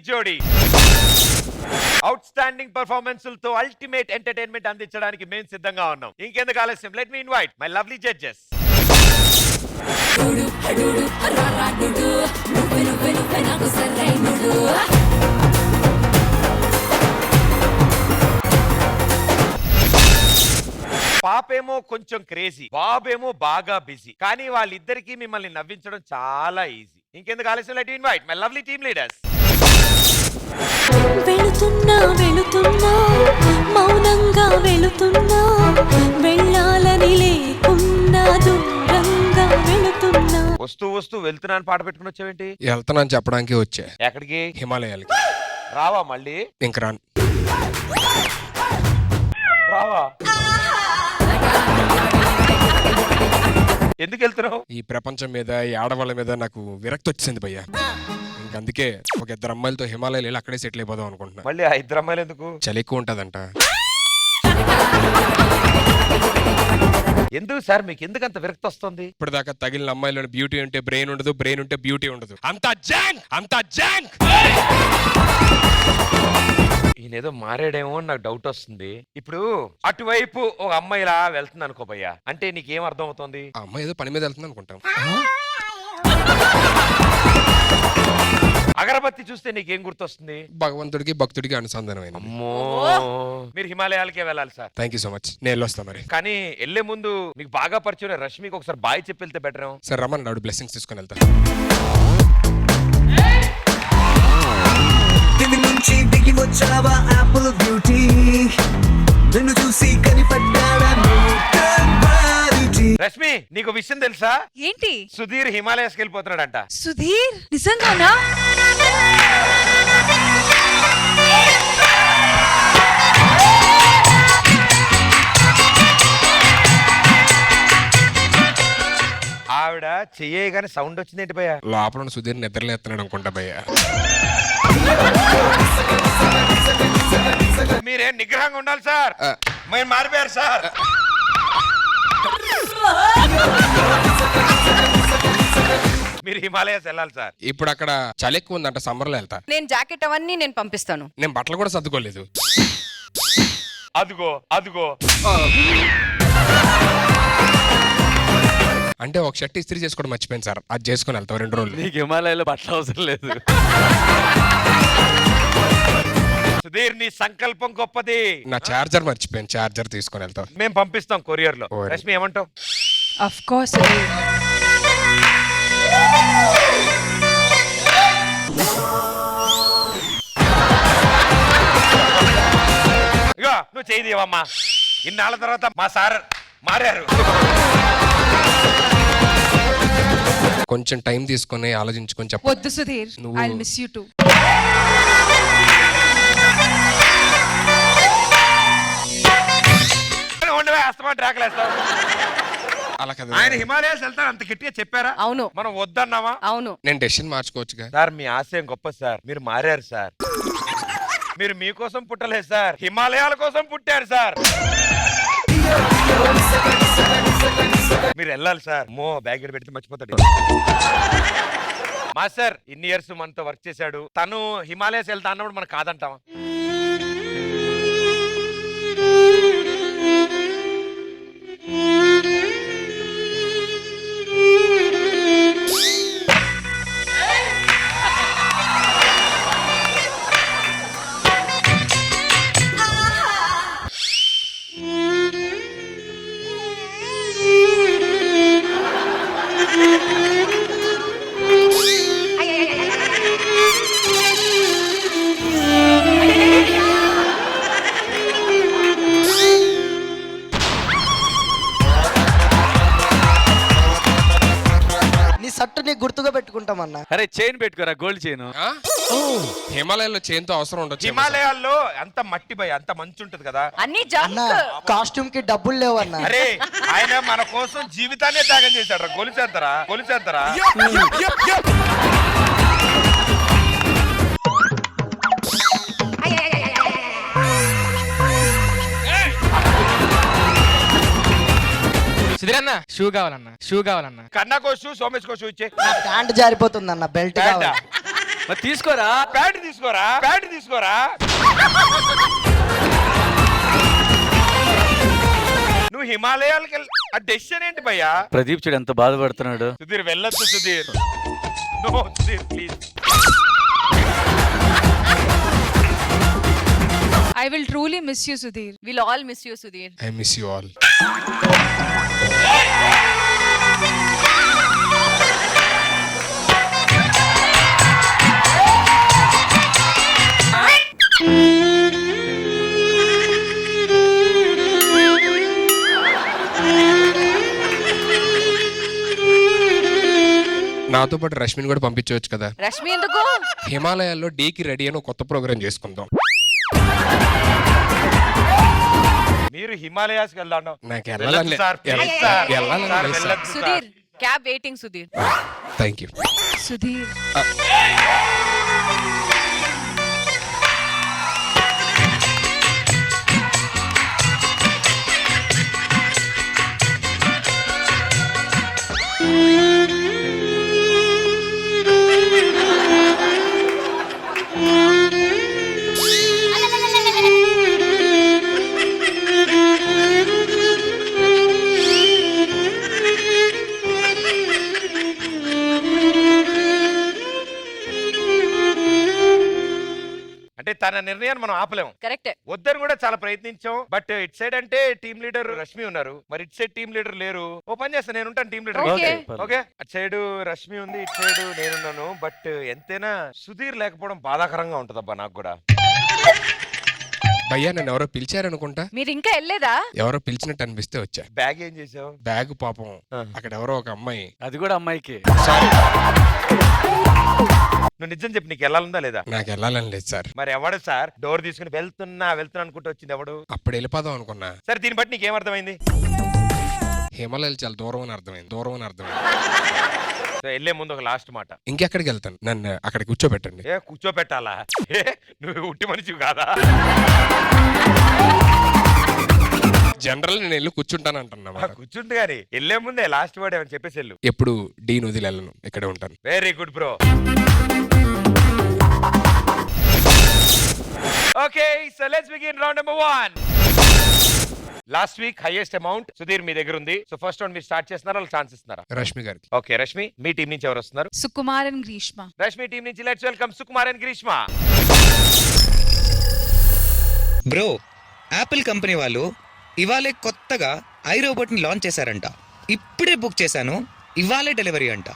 జోడీ outstanding పర్ఫార్మెన్స్లతో ultimate entertainment అందించడానికి మేము సిద్ధంగా ఉన్నాం. ఇంకెందుకు ఆలస్యం, let me invite my lovely judges. పాపేమో కొంచెం క్రేజీ, బాబేమో బాగా బిజీ, కానీ వాళ్ళిద్దరికీ మిమ్మల్ని నవ్వించడం చాలా ఈజీ. ఇంకెందుకు ఆలస్యం, let me invite my lovely team leaders. వెళుతున్నా వెళుతున్నా మౌనంగా వెళుతున్నా, వెళ్ళాలని లేకున్నా దూరంగా వెళుతున్నా. వస్తూ వస్తూ వెళ్తున్నాను పాట పెట్టుకుని వచ్చావేంటి? వెళ్తానని చెప్పడానికి వచ్చా. ఎక్కడికి? హిమాలయాలకి. రావా మళ్ళీ? ఇంక రాను. రావా? ఎందుకు వెళ్తున్నావు? ఈ ప్రపంచం మీద, ఈ ఆడవాళ్ళ మీద నాకు విరక్తి వచ్చింది భయ్యా. అందుకే ఒక ఇద్దరు అమ్మాయిలతో హిమాలయాలు వెళ్ళి అక్కడే సెటిల్ అయిపోదాం అనుకుంటున్నా. మళ్ళీ ఆ ఇద్దరు అమ్మాయిలు ఎందుకు? చలి ఎక్కువ ఉంటదంట. ఎందుకు సార్, మీకు ఎందుకు అంత విరక్తి వస్తుంది? ఇప్పటిదాకా తగిలిన అమ్మాయిలో బ్యూటీ ఉంటే బ్రెయిన్ ఉండదు, బ్రెయిన్ ఉంటే బ్యూటీ ఉండదు. అంతా జాంగ్, అంతా జాంగ్. ఈయనేదో మారాడేమో అని నాకు డౌట్ వస్తుంది. ఇప్పుడు అటువైపు ఒక అమ్మాయిలా వెళ్తుంది అనుకో భయ్యా, అంటే నీకేం అర్థం అవుతుంది? ఆ అమ్మాయి ఏదో పని మీద వెళ్తుంది అనుకుంటాం. అగరబత్తి చూస్తే నీకేం గుర్తొస్తుంది? భగవంతుడికి భక్తుడికి అనుసంధానమైన. అమ్మో, మీరు హిమాలయాలకే వెళ్ళాలి sir. Thank you so much. నేను వెళ్ళొస్తా మరి. కానీ వెళ్లే ముందు మీకు బాగా పరిచయం రష్మికి ఒకసారి బాయ్ చెప్పి వెళ్తే బెటర్ ఏమో. సార్ రమ్మని నాడు బ్లెస్సింగ్స్ తీసుకొని వెళ్తా. దివి నుంచి దిగి వచ్చావా ఆపిల్ బ్యూటీ, నిన్ను చూసి కనిపడ్డాడా రష్మి, నీకు విషయం తెలుసా? ఏంటి? సుధీర్ హిమాలయాస్కి వెళ్ళిపోతున్నాడంట. సుధీర్ నిజంగానా? ఆవిడ చెయ్యగానే సౌండ్ వచ్చింది ఏంటి భయ్యా? లోపల ఉన్న సుధీర్ నిద్రలేస్తున్నాడు అనుకుంటా భయ్యా. మీరేం నిగ్రహంగా ఉండాలి సార్. మేము మారిపోయారు సార్. మీరు హిమాలయాస్ వెళ్ళాలి సార్. ఇప్పుడు అక్కడ చలి ఎక్కువ ఉందంట, సమ్మర్ లో వెళ్తా. నేను జాకెట్ అవన్నీ నేను పంపిస్తాను. నేను బట్టలు కూడా సర్దుకోలేదు. అదుగో అదుగో. అంటే ఒక షర్ట్ ఇస్త్రీ చేసుకోవడం మర్చిపోయింది సార్, అది చేసుకుని వెళ్తాం 2 రోజులు. నీకు హిమాలయాలో బట్టలు అవసరం లేదు. సుధీర్, నీ సంకల్పం గొప్పది. నా చార్జర్ మర్చిపోయాను, చార్జర్ తీసుకొని వెళ్తాం. మేము పంపిస్తాం కొరియర్ లో. రష్మి ఏమంటావు? Of course. ఇగో నువ్వు చేయదేవమ్మా. ఇన్నాళ్ళ తర్వాత మా సార్ మారారు. కొంచెం టైం తీసుకొని ఆలోచించుకొని చెప్ప. వద్దు Sudheer, I will miss you to. ఉండవే, అస్తమా ట్రాక్లేస్తావు. అలా కదా. ఆయన హిమాలయాస్ వెళ్తారు అంత గట్టిగా చెప్పారా? అవును. మనం వద్దన్నావా? అవును. నేను డెసిషన్ మార్చుకోవచ్చుగా. సార్ మీ ఆశయం గొప్ప సార్, మీరు మారారు సార్. మీరు మీకోసం పుట్టలేదు సార్, హిమాలయాల కోసం పుట్టారు సార్. మీరు వెళ్ళాలి సార్. మో బ్యాగ్ పెడితే మర్చిపోతాడు. మాస్టర్ ఇన్ని ఇయర్స్ మనతో వర్క్ చేశాడు, తను హిమాలయాస్ వెళ్తా అన్నప్పుడు మనం కాదంటామా? షర్ట్ ని గుర్తుగా పెట్టుకుంటామన్నా. అరే చైన్ పెట్టుకోరా, గోల్డ్ చైన్. హిమాలయాల్లో చైన్ తో అవసరం ఉండొచ్చు. హిమాలయాల్లో అంత మట్టి భయ, అంత మంచు ఉంటది కదా. అన్ని అన్న కాస్ట్యూమ్ కి డబ్బులు లేవన్నా. అరే ఆయన మన కోసం జీవితాన్ని త్యాగం చేశాడు. గొలిచేస్తారా గొలిచేస్తారా? సుధీరన్న షూ కావాలన్నా, షూ కావాలన్నా. కన్నాకో షూ, సోమేష్కో షూ ఇచ్చే. ప్యాంట్ జారిపోతుంది అన్న, బెల్ట్ కావాలి. మరి తీసుకోరా. ప్యాంట్ తీసుకోరా. నువ్వు హిమాలయాలకి ఆ డెసిషన్ ఏంటి భయ్యా? ప్రదీప్ చూడు ఎంత బాధపడుతున్నాడు. సుధీర్ వెళ్ళొద్దు Sudheer. No Sudheer please. I will truly miss you, Sudhir. We'll all miss you, Sudhir. I miss you all. నాతో పాటు రష్మిని కూడా పంపించవచ్చు కదా. రష్మి ఎందుకు? హిమాలయాల్లో డీకి రెడీ అని ఒక కొత్త ప్రోగ్రామ్ చేసుకుందాం. మీరు హిమాలయాస్ వెళ్దాం. నాకు వెళ్ళొద్దు సార్, ప్లీజ్ సార్. సార్, వెళ్ళొద్దు sir. Sudhir, cab waiting, Sudhir. Thank you. Sudhir. అంటే తన నిర్ణయాన్ని మనం ఆపలేము. Correct. వద్దని కూడా చాలా ప్రయత్నించాం. బట్ ఇట్ సైడ్ అంటే టీమ్ లీడర్ రష్మి ఉన్నారు, మరి ఇట్ సైడ్ టీమ్ లీడర్ లేరు. ఓ పని చేస్తా, నేను ఉంటాను టీమ్ లీడర్. Okay. ఓకే, అటు సైడ్ రష్మి ఉంది, ఇటు సైడ్ నేనున్నాను. బట్ ఎంతైనా సుధీర్ లేకపోవడం బాధాకరంగా ఉంటదబ్బా నాకు కూడా. భయ్యా నన్ను ఎవరో పిలిచారనుకుంటా. మీరు ఇంకా వెళ్ళలేదా? ఎవరో పిలిచినట్టు అనిపిస్తే వచ్చా. బ్యాగ్ ఏం చేసావు? బ్యాగ్ పాపం అక్కడ ఎవరో ఒక అమ్మాయి. అది కూడా అమ్మాయికి. సారీ, నువ్వు నిజం చెప్పి నీకు వెళ్ళాలందా లేదా? నాకు వెళ్ళాలని లేదు సార్. మరి ఎవడు సార్ డోర్ తీసుకుని వెళ్తున్నా అనుకుంటూ వచ్చింది ఎవడు? అప్పుడు వెళ్ళిపోదాం అనుకున్నా. సరే దీన్ని బట్టి నీకేమర్థమైంది? హిమాలయాలు చాలా దూరం అని అర్థమైంది. సో వెళ్లే ముందు ఒక లాస్ట్ మాట. ఇంకెక్కడికి వెళ్తాను, నన్ను అక్కడ కూర్చోబెట్టండి. ఏ కూర్చోపెట్టాలా? ఏ నువ్వు ఉట్టి మనిషివి కాదా? జనరల్ నేను వెళ్ళి కూర్చుంటాను అంటున్నా. కూర్చుంది కానీ వెళ్లే ముందే లాస్ట్ వర్డ్ ఏమని చెప్పేసి వెళ్ళు. ఎప్పుడు డీ వదిలి వెళ్ళను, ఇక్కడే ఉంటాను. Very good bro. Okay, so let's begin round number 1. Last week highest amount Sudheer మీ దగ్గర ఉంది. సో ఫస్ట్ రౌండ్ మీరు స్టార్ట్ చేస్తున్నారా, ఛాన్స్ ఇస్తున్నారా? రష్మి గారికి. ఓకే రష్మి, మీ టీం నుంచి ఎవరు వస్తున్నారు? Sukumar and Grishma. Rashmi team నుంచి let's welcome Sukumar and Greeshma. Bro, Apple company వాళ్ళు ఇవాళే కొత్తగా ఐరోబోట్ ని లాంచ్ చేశారంట. ఇప్పుడే బుక్ చేశాను, ఇవాళే డెలివరీ అంట.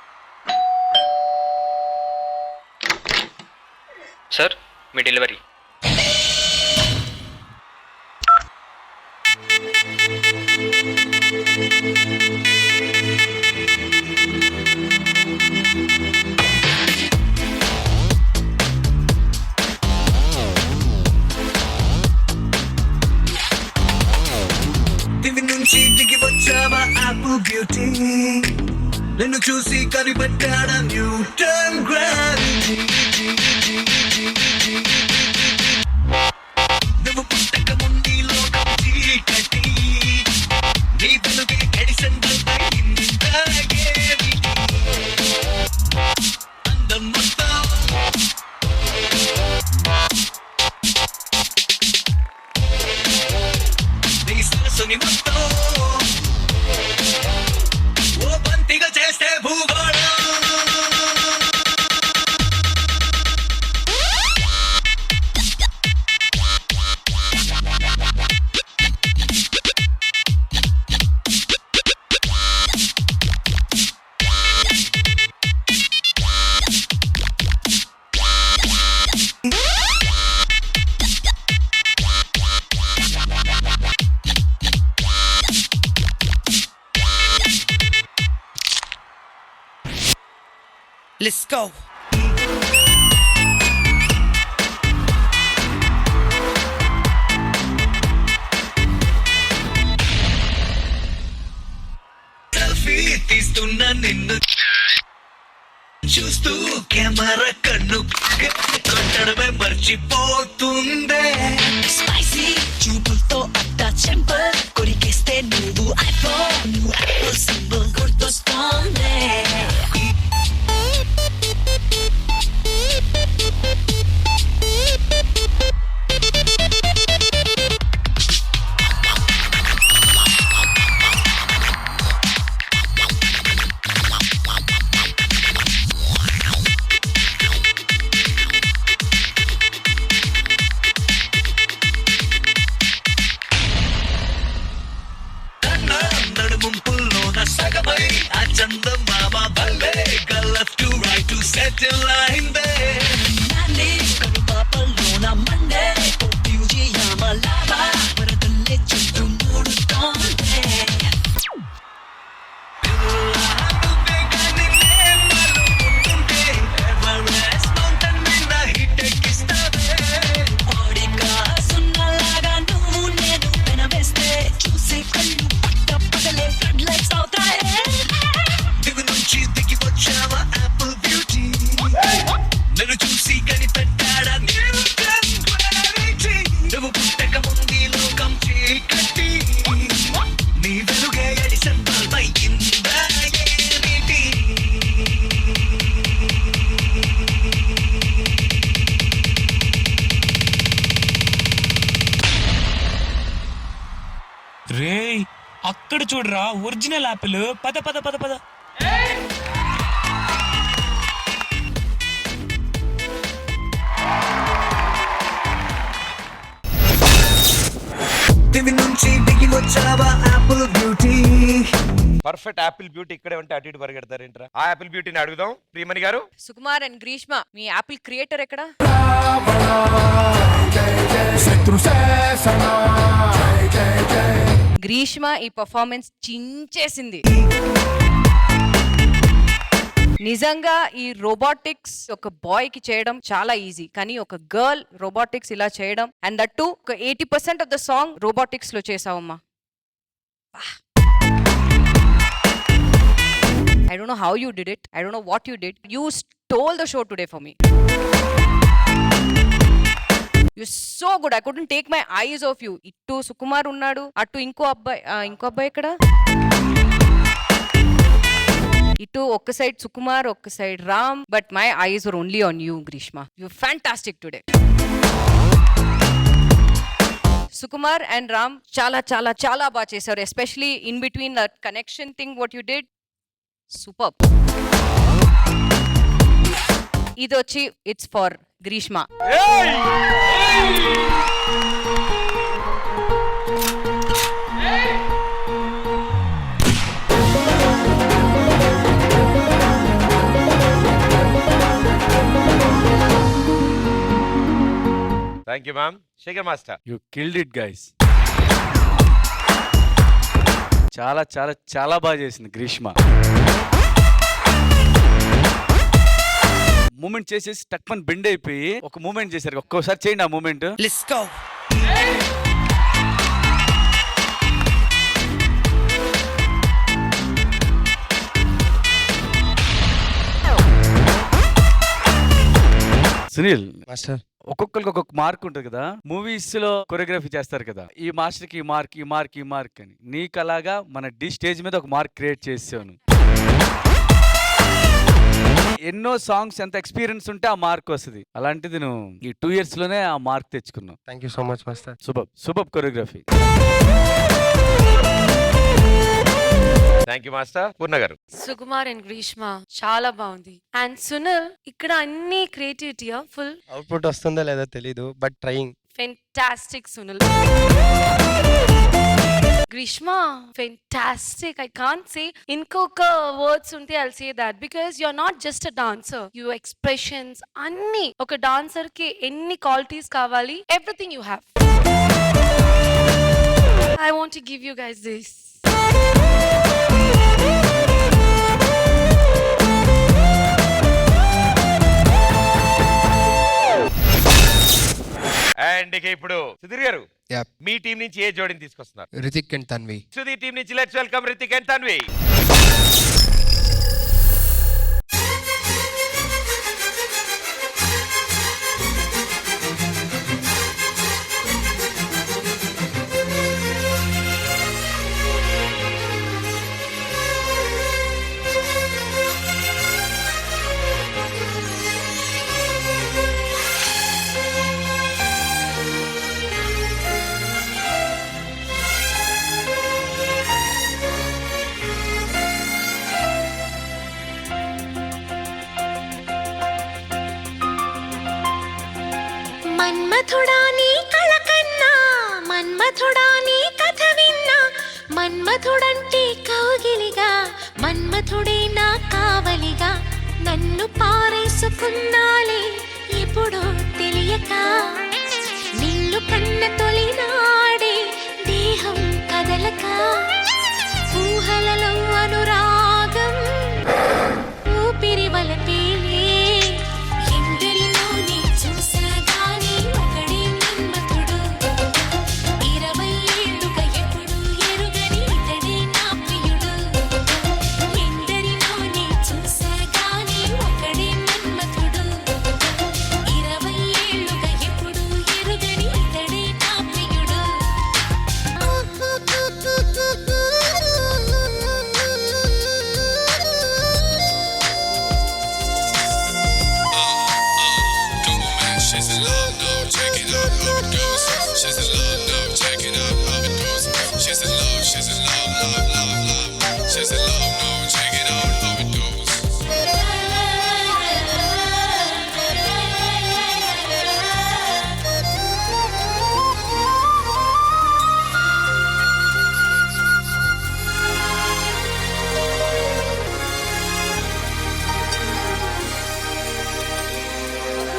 సార్ మీ డెలివరీ. దివి నుంచి దిగి వచ్చావా యాపిల్ బ్యూటీ, నిన్ను చూసి కనిపెట్టాడా న్యూటన్ గ్రావిటీ. నువ్వు పుట్టక ముందు లోకం చీకటి, నీ వెలుగే ఎడిసన్ బల్బ్ అయిందాగే అందం మొత్తం నీ సరస్సుని మొత్తం ఓ బంతిగా చేస్తే భూగోళం. Let's go. సెల్ఫీ తీస్తున్నా నిన్ను చూస్తూ కెమెరా కన్ను కొట్టడమే మర్చిపోతుందే. స్పైసీ చూపులతో అట్టా చెంపల్ కొరికేస్తే నువ్వు ఐఫోన్, నువ్వు యాపిల్ సింబల్ గుర్తొస్తోందే. చందమామ భలే left to right to settle అయిందే పాపల్లోన మండే ఫ్యూజియామ లావా వరదల్లే చుట్టూ మూడుతోందే నన్ను చూసి కనిపెట్టాడా నువ్వు పుట్టక ముందు లోకం చీకటి నీ వెలుగే ఎడిసన్ బల్బ్ అయ్యిందా ఏమిటి రేయ్ అక్కడ చూడరా ఒరిజినల్ యాపిల్ పద పద పద పద దివి నుంచి దిగి వచ్చావా Apple beauty perfect Apple beauty ఇక్కడే ఉంటే అటు ఇటు పరిగెడతారేంట్రా ఆ యాపిల్ బ్యూటీని అడుగుదాం ప్రియమణి గారు. Sukumar and Greeshma me Apple creator ఎక్కడ? గ్రీష్మ ఈ పర్ఫార్మెన్స్ చించేసింది. నిజంగా ఈ రోబోటిక్స్ ఒక బాయ్ కి చేయడం చాలా ఈజీ, కానీ ఒక గర్ల్ రోబోటిక్స్ ఇలా చేయడం అండ్ దట్ టు ఒక 80% ఆఫ్ ద సాంగ్ రోబోటిక్స్ లో చేసావమ్మా. I don't know how you did it. I don't know what you did. You stole the show today for me. You're so good. I couldn't take my eyes off you. Ittu Sukumar unnadu. Attu inko abbai ekkada? Ittu okka side Sukumar, okka side Ram. But my eyes were only on you, Grishma. You're fantastic today. Sukumar and Ram చాలా బాగా చేశారు. Especially in between that connection thing what you did. Superb. ఇది వచ్చి it's for Greeshma. Thank you ma'am. Shekhar master. You killed it guys. చాలా చాలా చాలా బాగా చేసింది గ్రీష్మ. మూమెంట్ చేసేసి టక్మన్ బెండ్ అయిపోయి ఒక మూమెంట్ చేశారు. ఒక్కోసారి చేయండి ఆ moment. Let's go Sunil master ఒక్కొక్కరికి ఒక్కొక్క మార్క్ ఉంటుంది కదా. మూవీస్ లో కొరియోగ్రఫీ చేస్తారు కదా, ఈ మాస్టర్ కి ఈ మార్క్ ఈ మార్క్ ఈ మార్క్ అని. నీకు అలాగా మన స్టేజ్ మీద ఒక మార్క్ క్రియేట్ చేసాను. ఎన్నో సాంగ్స్ ఎంత ఎక్స్పీరియన్స్ ఉంటే ఆ మార్క్ వస్తుంది. అలాంటిది నువ్వు ఈ 2 years లోనే ఆ మార్క్ తెచ్చుకున్నావు. Thank you so much master. Super choreography. Thank you master. Poorna గారు. సుకుమార్ అండ్ గ్రీష్మ చాలా బాగుంది. అండ్ సునీల్ ఇక్కడ అన్ని క్రియేటివిటీ ఫుల్. అవుట్పుట్ వస్తుందో లేదో తెలీదు, but trying. Fantastic Sunil. Greeshma fantastic. I can't say ఇంకొక వర్డ్స్ ఉంటే I'll say that because you're not just a dancer. Your expressions అన్ని ఒక డాన్సర్ కి ఎన్ని క్వాలిటీస్ కావాలి, everything you have. I want to give you guys this. And ఇక ఇప్పుడు సుధీర్ గారు Yep. మీ టీం నుంచి ఏ జోడిని తీసుకొస్తున్నారు? రితిక్ అండ్ తన్వి. సుధీర్ టీం నుంచి let's welcome Rithik and Tanvi. మన్మథుడా నీ కళ కన్నా, మన్మథుడా నీ కథ విన్నా, మన్మథుడంటే కౌగిలిగా, మన్మ మన్మథుడే నా కావలిగా నన్ను పారేసుకున్నాలే ఎప్పుడో తెలియక నిన్ను కన్న తొలినాడే దేహం కదలక ఊహలలో అనురాగం ఊపిరి వలపేలే ఎందరినో నీ చూసాగానే ఒకడే మన్మథుడు 20 ఏళ్ళుగా ఎప్పుడు ఎరుగని ఇతడే నా ప్రియుడు ఎందరినో నీ చూసాగానే ఒకడే మన్మథుడు 20 ఏళ్ళుగా ఎప్పుడు ఎరుగని ఇతడే నా ప్రియుడు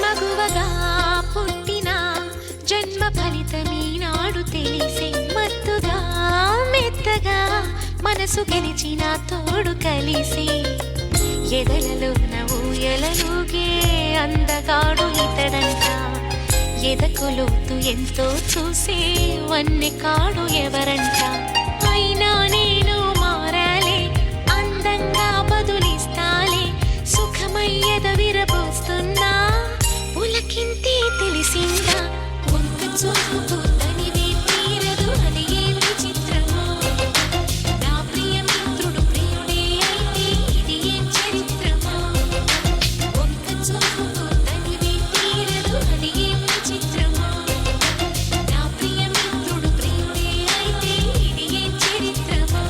మగువగా పుట్టిన జన్మ ఫలితమీనాడు తెలిసే మత్తుగా మెత్తగా మనసు గెలిచిన తోడు కలిసి ఎదలలో ఊయలలుగే అందగాడు ఇతడంట ఎదకొలోతు ఎంతో చూసే వన్నె కాడు ఎవరంట అయినా నేను మారాలే అందంగా బదులిస్తాలే సుఖమయ్యద విరబోస్తున్నా ఉలకింతే తెలిసిందా వంక చూపు తనివే తీరదు అది ఏ విచిత్రమో నా ప్రియ మిత్రుడు ప్రియుడే అయితే ఇది ఏం చరిత్రమో వంక చూపు తనివే తీరదు అది ఏం విచిత్రమో నా ప్రియ మిత్రుడు ప్రియుడే అయితే ఇది ఏం చరిత్రమో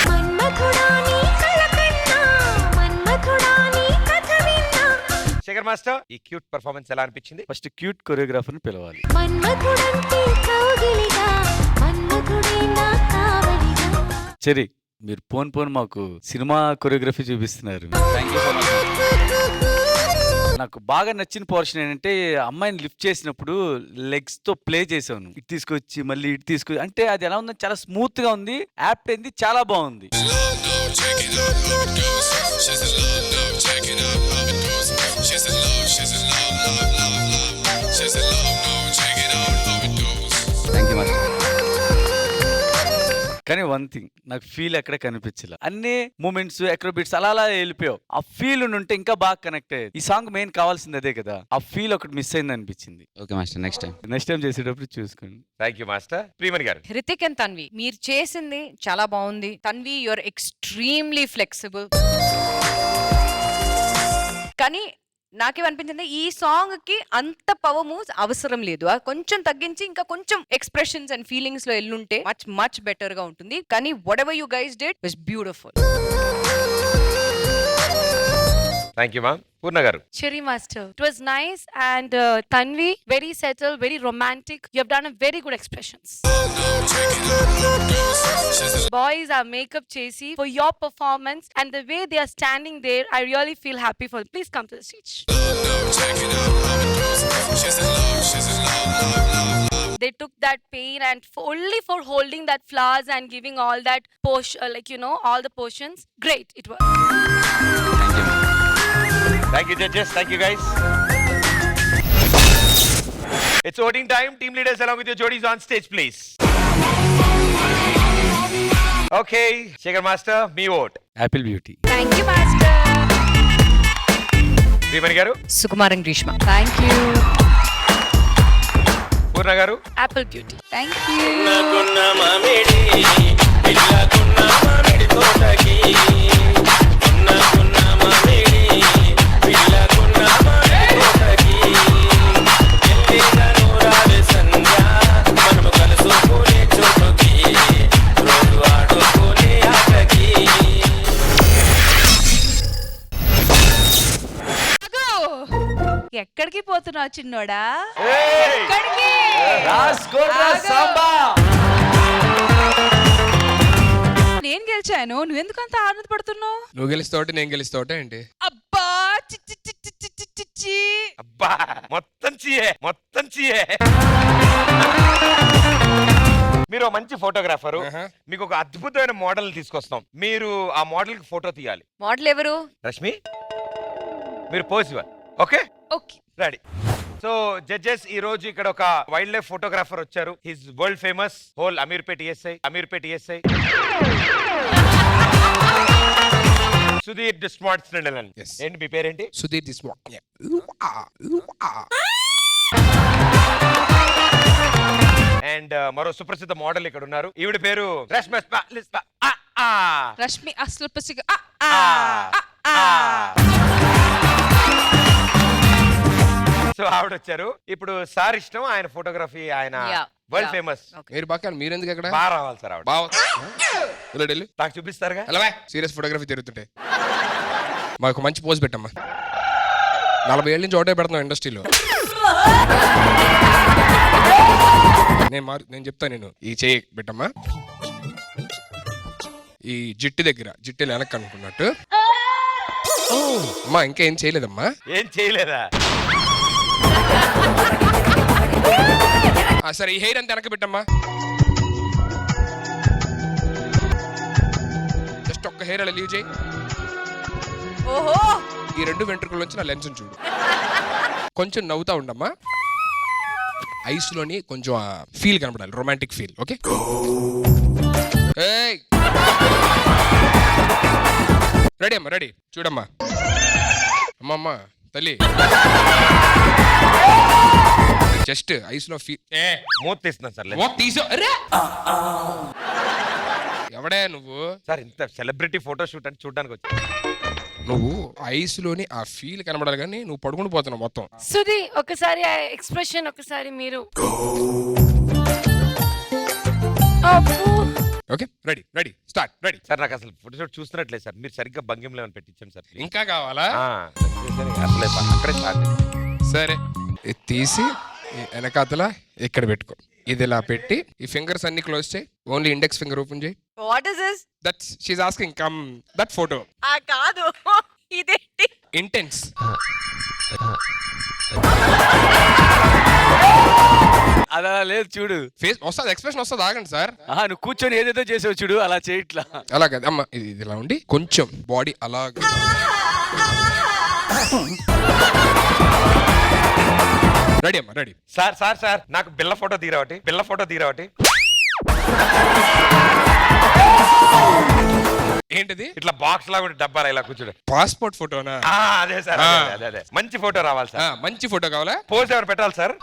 మన్మథుడా నీ కల కన్నా మన్మథుడా నీ కథ విన్నా శేఖర్ మాస్టర్ ఈ క్యూట్ పర్ఫార్మెన్స్ ఎలా అనిపించింది? ఫస్ట్ క్యూట్ కొరియోగ్రాఫర్ని పిలవాలి. మన్మథుడంటే కౌగిలిగా మన్మథుడే నా కావలిగా సరే మీరు పోన్ మాకు సినిమా కొరియోగ్రఫీ చూపిస్తున్నారు. నాకు బాగా నచ్చిన పోర్షన్ ఏంటంటే అమ్మాయిని లిఫ్ట్ చేసినప్పుడు లెగ్స్ తో ప్లే చేసాను. ఇటు తీసుకొచ్చి మళ్ళీ ఇటు తీసుకొచ్చి అంటే అది ఎలా ఉందో చాలా స్మూత్ గా ఉంది. యాప్ట్ అయింది, చాలా బాగుంది. కానీ వన్ థింగ్ నాకు ఫీల్ ఎక్కడ కనిపించలే. అన్ని మూమెంట్స్ అక్రోబిట్స్ అలా అలా వెళ్ళిపోయావు. ఆ ఫీల్ ఉంటే ఇంకా బాగా కనెక్ట్ అయ్యేది. ఈ సాంగ్ మెయిన్ కావాల్సింది అదే కదా. ఆ ఫీల్ ఒకటి మిస్ అయింది అనిపించింది. ఓకే మాస్టర్, నెక్స్ట్ టైం చేసేటప్పుడు చూసుకోండి. Thank you master. ప్రియమణి గారు, హృతిక్ అండ్ తన్వి మీరు చేసింది చాలా బాగుంది. Tanvi your extremely flexible. కానీ నాకేమనిపించింది ఈ సాంగ్ కి అంత పవర్ మూవ్స్ అవసరం లేదు. కొంచెం తగ్గించి ఇంకా కొంచెం ఎక్స్ప్రెషన్స్ అండ్ ఫీలింగ్స్ లో ఎల్లుంటే మచ్ బెటర్ గా ఉంటుంది. కానీ whatever you guys did was beautiful. Thank you ma'am. Poorna గారు, Cherry Master. It was nice and Tanvi, very settled, very romantic. You have done a very good expressions. Boys are makeup chasey for your performance and the way they are standing there. I really feel happy for them. Please come to the stage. They took that pain and only for holding that flowers and giving all that all the portions. Great, it was. Thank you judges. Thank you guys. It's voting time. Team leaders along with your jodis on stage, please. Okay, Shekhar Master, me vote. Apple beauty. Thank you master. Priyamani గారు, సుకుమారం Greeshma. Thank you. పూర్ణ గారు, Apple Beauty. Thank you. మనము కలుసుకునే చోటుకి రోజు ఆడుకునే ఎక్కడికి పోతున్నావు చిన్నోడా? ఏయ్! ఎక్కడికి? రాసుకోరా సాంబా. నేను గెలిచాను, నువ్వెందుకంత ఆనందపడుతున్నావు? నువ్వు గెలుస్తావు నేను గెలుస్తావు ఏంటి? అబ్బా చి చి చి చి చి చి చి చి. అబ్బా మొత్తం చియే మొత్తం చియే. మీరు ఒక మంచి ఫోటోగ్రాఫరు, మీకు ఒక అద్భుతమైన మోడల్ తీసుకొస్తాం. మీరు ఆ మోడల్ కి ఫోటో తీయాలి. మోడల్ ఎవరు? రష్మి మీరు పోజ్ ఇవ్వాలి. Okay okay. Ready. So judges, ఈ రోజు ఇక్కడ ఒక వైల్డ్ లైఫ్ ఫోటోగ్రాఫర్ వచ్చారు. His world famous whole Ameerpet ESI Sudheer smart standalone. Yes. ఏంటి మీ పేరేంటి? సుధీర్ దిస్ అండ్ మరో సుప్రసిద్ధ మోడల్ ఇక్కడ ఉన్నారు. ఈవిడ పేరు రష్మి అసలు పసిగా సో ఆవిడ వచ్చారు. ఇప్పుడు సార్ ఇష్టం, ఆయన ఫోటోగ్రఫీ, ఆయన Yeah. World Yeah. ఫేమస్. మీరు బాగా మీరు ఎందుకు ఎక్కడ బాగా రావాలి సార్. ఆవిడ బావ వెళ్ళి నాకు చూపిస్తారుగా. ఎలా సీరియస్ ఫోటోగ్రఫీ తిరుగుతుంటే మాకు మంచి పోజ్ పెట్టమ్మా. 40 ఏళ్ళ నుంచి ఒకటే పెడుతున్నాం ఇండస్ట్రీలో. నేను చెప్తాను, నేను ఈ చేయి పెట్టమ్మా. ఈ జిట్టు దగ్గర జిట్టు వెనక్కి అనుకున్నట్టు. అమ్మా ఇంకా ఏం చేయలేదమ్మా. ఏం చేయలేదా? సరే ఈ హెయిర్ అంతా వెనక్కి పెట్టమ్మా. జస్ట్ ఒక్క హెయిర్ అలా లీవ్ చేయి. ఓహో, ఈ 2 వెంట్రుకల నుంచి నా లెన్స్ చూడు. కొంచెం నవ్వుతా ఉండమ్మా. ఐస్ లోని కొంచెం ఫీల్ కనపడాలి, రొమాంటిక్ ఫీల్. ఓకే రెడీ అమ్మా, రెడీ చూడమ్మా. అమ్మమ్మ తల్లి జస్ట్ ఐస్ లో ఫీల్. మూత తీస్తున్నాను సార్. తీసో. ఎవడే నువ్వు? సార్ ఇంత సెలబ్రిటీ ఫోటో షూట్ అని చూడడానికి వచ్చా. నువ్వు ఐస్ లోని ఆ ఫీల్ కనబడాలి కానీ నువ్వు పడుకుని పోతున్నావు మొత్తం. సుధీ ఒకసారి ఆ ఎక్స్ప్రెషన్ ఒకసారి మీరు. Okay ready ready start ready. Sir నాకు అసలు ఫోటో షూట్ చూస్తున్నట్లేదు సార్. మీరు సరిగ్గా భంగిమలో ఏమైనా పెట్టించండి సార్. ఇంకా కావాలా? అసలే అక్కడే స్టార్ట్. సరే ఇది తీసి వెనకాతల ఇక్కడ పెట్టుకో. ఇది ఇలా పెట్టి ఈ ఫింగర్స్ అన్ని క్లోజ్ చేయి. ఓన్లీ ఇండెక్స్ ఫింగర్ ఓపెన్ చేయి. What is this? That's she's asking come that photo. కాదు, ఇదేంటి? ఇంటెన్స్. అలా లేదు చూడు. ఫేస్ వస్తుంది, ఎక్స్ప్రెషన్ వస్తుంది. ఆగండి సార్. నువ్వు కూర్చొని ఏదేదో చేసావు చూడు, అలా చేయట్లా. అలా కాదు అమ్మ, ఇది ఇలా ఉండి కొంచెం బాడీ అలా. రెడీ అమ్మా రెడీ. సార్ సార్ సార్ నాకు బిల్ల ఫోటో తీరావటి. ఏంటిది? ఇట్లా బాక్స్ లాగా డబ్బాలా ఇలా కూర్చోడు. పాస్పోర్ట్ ఫోటోనా? అదే సార్, అదే మంచి ఫోటో రావాలి సార్. మంచి ఫోటో కావాలా? పోజ్ ఎవరు పెట్టాలి సార్?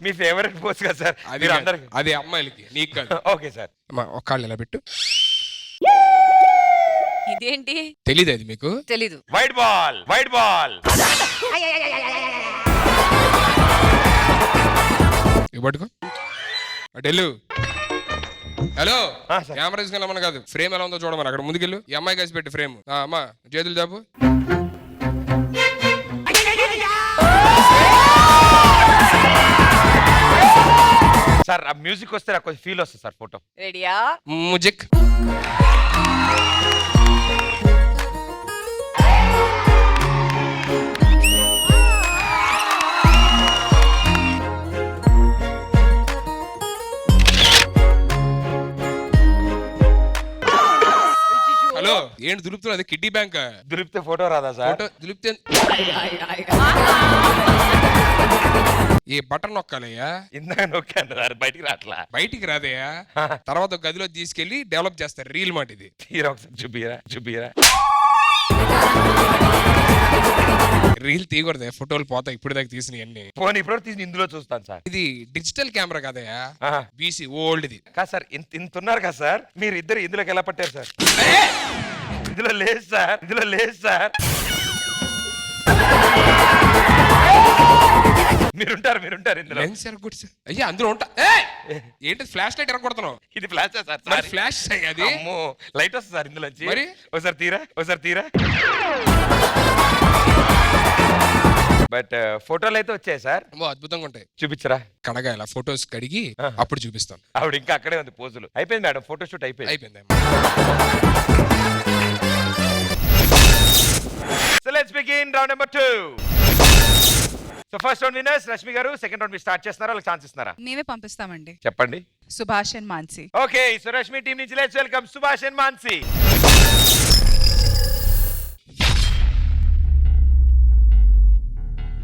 మీ ఫేవరెట్ పోజ్ కదా సార్. అది అందరికి, అది అమ్మాయిలకి, నీకు కాదు. Okay sir. అమ్మా ఒక్కళ్ళు ఇలా పెట్టు. ఇదేంటి? తెలీదు అది మీకు? తెలీదు. White ball. పట్టుకో. అటెళ్ళు. హలో, ఆ, సార్. కెమెరా తీసుకెళ్ళమని కాదు, ఫ్రేమ్ ఎలా ఉందో చూడమని. అక్కడ ముందుకెళ్ళు. ఈ అమ్మాయి కలిసి పెట్టి ఫ్రేమ్. అమ్మా చేతులు చాపు. సార్ ఆ మ్యూజిక్ వస్తే నాకు కొంచెం ఫీల్ వస్తుంది సార్. ఫోటో రెడీయా? ముజిక్. హలో ఏంటి దులుపుతున్నా? అది కిడ్నీ బ్యాంక్. దులిపితే ఫోటో రాదా సార్? ఫోటో దులిపితే ఈ బటన్ నొక్కాలయ్యా. ఇందాక నొక్కాను సార్, బయటికి రాట్లా. బయటికి రాదయ్యా. తర్వాత ఒక గదిలో తీసుకెళ్లి డెవలప్ చేస్తారు. రీల్ మాట ఇది. తీరా ఒకసారి చూపిరా. రీల్ తీయకూడదు, ఫోటోలు పోతాయి. ఇప్పుడు దాకా తీసినవి అన్ని. ఫోన్ ఇప్పుడు తీసి ఇందులో చూస్తాను సార్. ఇది డిజిటల్ కెమెరా కాదయ్యా, ఆహా. బీసీ ఓల్డ్ ఇది. కాదు సార్, ఇంత ఉన్నారు కదా సార్. మీరు ఇద్దరు ఇందులోకి ఎలా పట్టారు సార్? ఇందులో లేదు సార్. మీరుంటారు ఇందులో. లెన్స్ ఎరగొట్టి అయ్యా అందులో ఉంటా. ఏయ్! ఏంటి ఫ్లాష్ లైట్ ఎరగొడుతున్నావు? ఇది ఫ్లాష్ సార్. మరి సారీ. ఫ్లాష్ అది అమ్మో లైట్ వస్తుంది సార్ ఇందులోంచి. మరి? ఒకసారి తీరా. బట్ ఫోటోలు అయితే వచ్చాయి సార్. అద్భుతంగా ఉంటాయి. చూపించరా? కడగా ఇలా ఫొటోస్ కడిగి అప్పుడు చూపిస్తాను. ఆవిడ ఇంకా అక్కడే ఉంది పోజులు. అయిపోయింది మేడం, ఫోటో షూట్ అయిపోయింది. So let's begin round number 2. So first round winners Rashmi గారు, సెకండ్ రౌండ్ మీరు స్టార్ట్ చేస్తున్నారా వాళ్ళకి ఛాన్స్ ఇస్తున్నారా? మేమే పంపిస్తామండి. చెప్పండి. Subhash and Mansi. Okay, so Rashmi team నుంచి let's welcome Subhash and Mansi.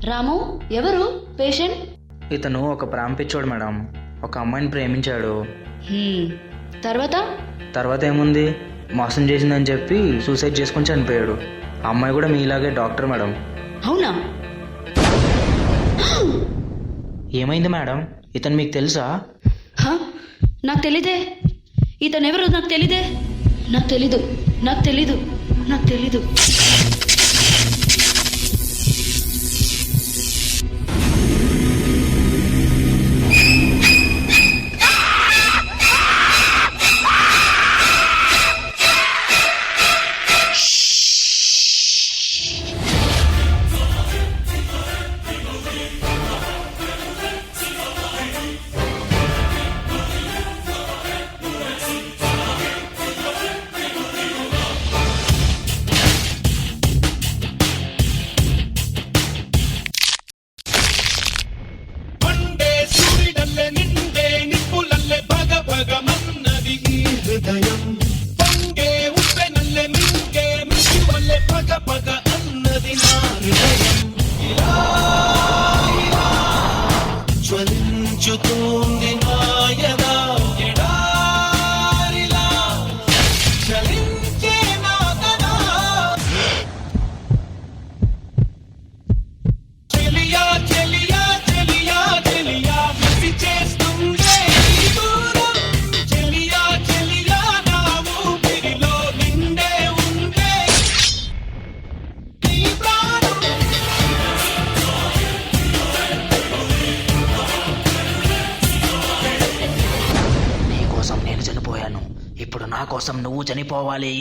Ramu ఎవరు పేషెంట్? ఇతను ఒక ప్రాంపిచ్చోడు మేడం. ఒక అమ్మాయిని ప్రేమించాడు. తర్వాత ఏముంది, మోసం చేసిందని చెప్పి సూసైడ్ చేసుకొని చనిపోయాడు. ఆ అమ్మాయి కూడా మీలాగే డాక్టర్ మేడం. అవునా? ఏమైంది మేడం? ఇతను మీకు తెలుసా? నాకు తెలీదే. ఇతను ఎవరు నాకు తెలీదే. నాకు తెలీదు. నీకోసం నేను చనిపోయాను, ఇప్పుడు నా కోసం నువ్వు చనిపోవాలి.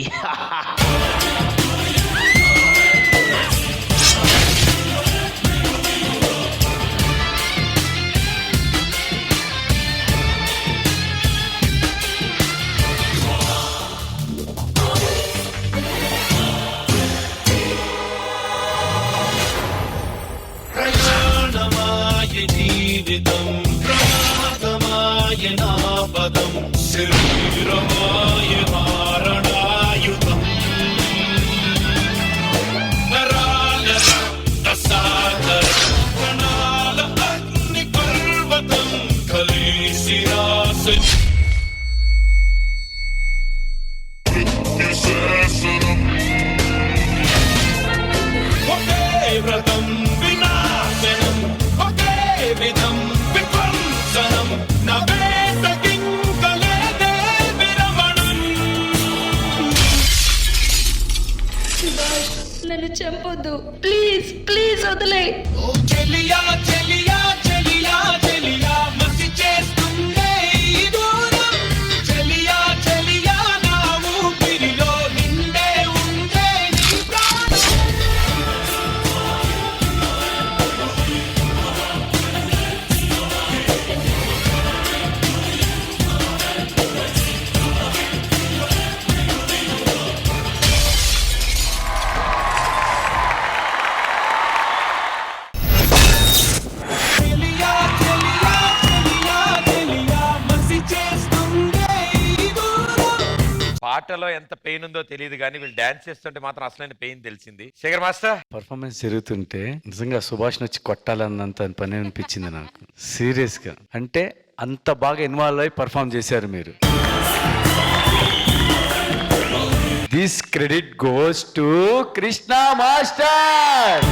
నన్ను చంపొద్దు, ప్లీజ్ వదిలే. పాటలో ఎంత పెయిన్ ఉందో తెలియదు కానీ వీళ్ళు డాన్స్ చేస్తుంటే మాత్రం అసలైన పెయిన్ తెలిసింది. శేఖర్ మాస్టర్, పర్ఫార్మెన్స్ జరుగుతుంటే నిజంగా సుభాష్ వచ్చి కొట్టాలన్నంత పని అనిపించింది నాకు, సీరియస్ గా. అంటే అంత బాగా ఇన్వాల్వ్ అయి పర్ఫార్మ్ చేశారు మీరు. This credit goes to Krishna master.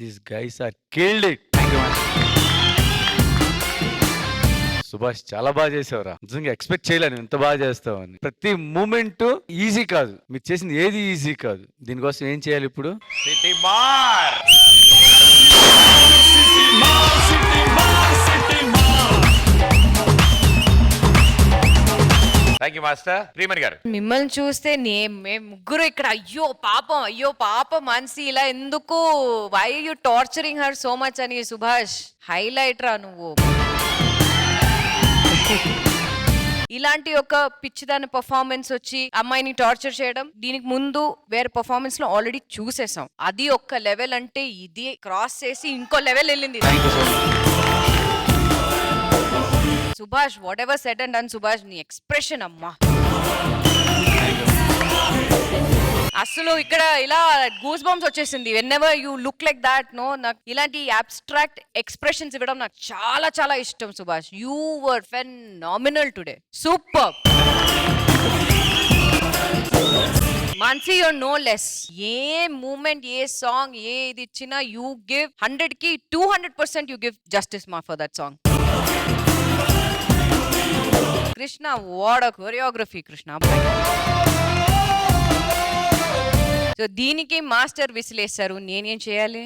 These guys are killed it. Subhash చాలా బాగా చేసావురా, నిజంగా ఎక్స్పెక్ట్ చేయలేను ఇంత బాగా చేస్తావని. ప్రతి మూమెంట్ ఈజీ కాదు, మీరు చేసింది ఏది ఈజీ కాదు. దీనికోసం ఏం చేయాలి ఇప్పుడు? సిటీ మార్ థ్యాంక్ యూ మాస్టర్. ప్రియమణి గారు, మిమ్మల్ని చూస్తే మేము ముగ్గురు ఇక్కడ అయ్యో పాపం మాన్సి ఇలా ఎందుకు, why you torturing her so much అని. సుభాష్ హైలైట్ రా నువ్వు. ఇలాంటి ఒక పిచ్చిదాని పర్ఫార్మెన్స్ వచ్చి అమ్మాయిని టార్చర్ చేయడం, దీనికి ముందు వేరే పర్ఫార్మెన్స్ లో ఆల్రెడీ చూసేసాం. అది ఒక్క లెవెల్ అంటే ఇది క్రాస్ చేసి ఇంకో లెవెల్ వెళ్ళింది Subhash. Whatever set and done Subhash, నీ ఎక్స్ప్రెషన్ అమ్మా అసలు ఇక్కడ ఇలా గూస్ బంప్స్ వచ్చేసింది. Whenever you look like that no, నాకు ఇలాంటి అబ్స్ట్రాక్ట్ ఎక్స్ప్రెషన్స్ ఇవ్వడం నాకు చాలా చాలా ఇష్టం Subhash. You were phenomenal today, super. Mansi you're no less. A moment, a song, a ఇది ఇచ్చినా యూ గివ్ 100కి 200% యూ గివ్ జస్టిస్ మా for that song. Krishna, what a choreography Krishna. So దీనికి మాస్టర్ విసిలేశారు, నేనేం చేయాలి?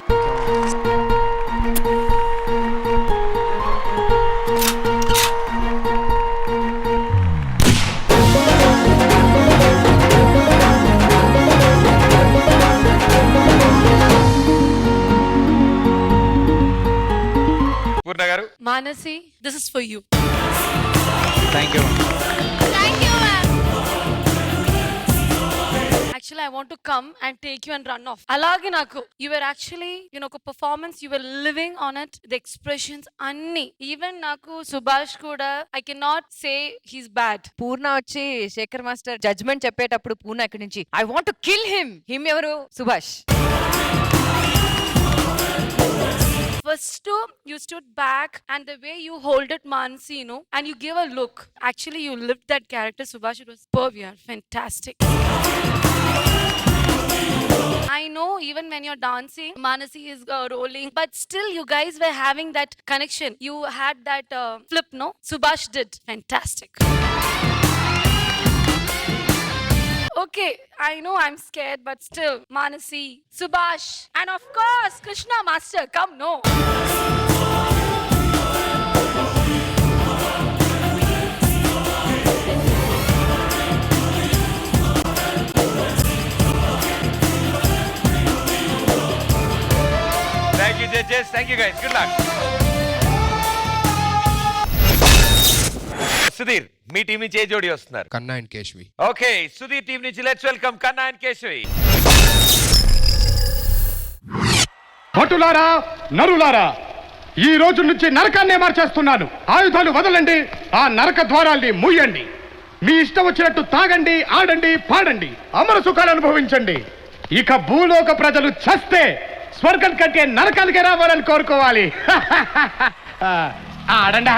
పూర్ణ గారు. Manasi, this is for you. Thank you. Actually, I want to come and take you and run off. Alage naku, you were actually, oka performance, you were living on it, the expressions anni. Even naku Subhash kuda, I cannot say he's bad. పూర్ణ వచ్చి Shekhar master judgement చెప్పేటప్పుడు పూర్ణ ఇక్కడి నుంచి I want to kill him ఎవరు? Subhash. First, you stood back and the way you hold it, Mansi, and you give a look. Actually, you lived that character, Subhash. It was superb. You are fantastic. I know even when you're dancing, Manasi is rolling, but still you guys were having that connection. You had that flip, no? Subhash did. Fantastic. Okay, I know I'm scared, but still, Manasi, Subhash, and of course, Krishna Master, come, no. Thank you judges, thank you guys, good luck. Sudheer, me team నుంచి ఏ జోడి వస్తున్నారు? కన్నా and Keshavi. Okay, Sudheer team నుంచి let's welcome కన్నా and Keshavi. భటులారా, నరులారా, ఈ రోజు నుంచి నరకాన్నే మార్చేస్తున్నాను. ఆయుధాలు వదలండి, ఆ నరక ద్వారాల్ని మూయండి. మీ ఇష్టం వచ్చినట్టు తాగండి, ఆడండి, పాడండి, అమర సుఖాలు అనుభవించండి. ఇక భూలోక ప్రజలు చస్తే స్వర్గం కంటే నరకాలకే రావాలని కోరుకోవాలి. ఆడండి.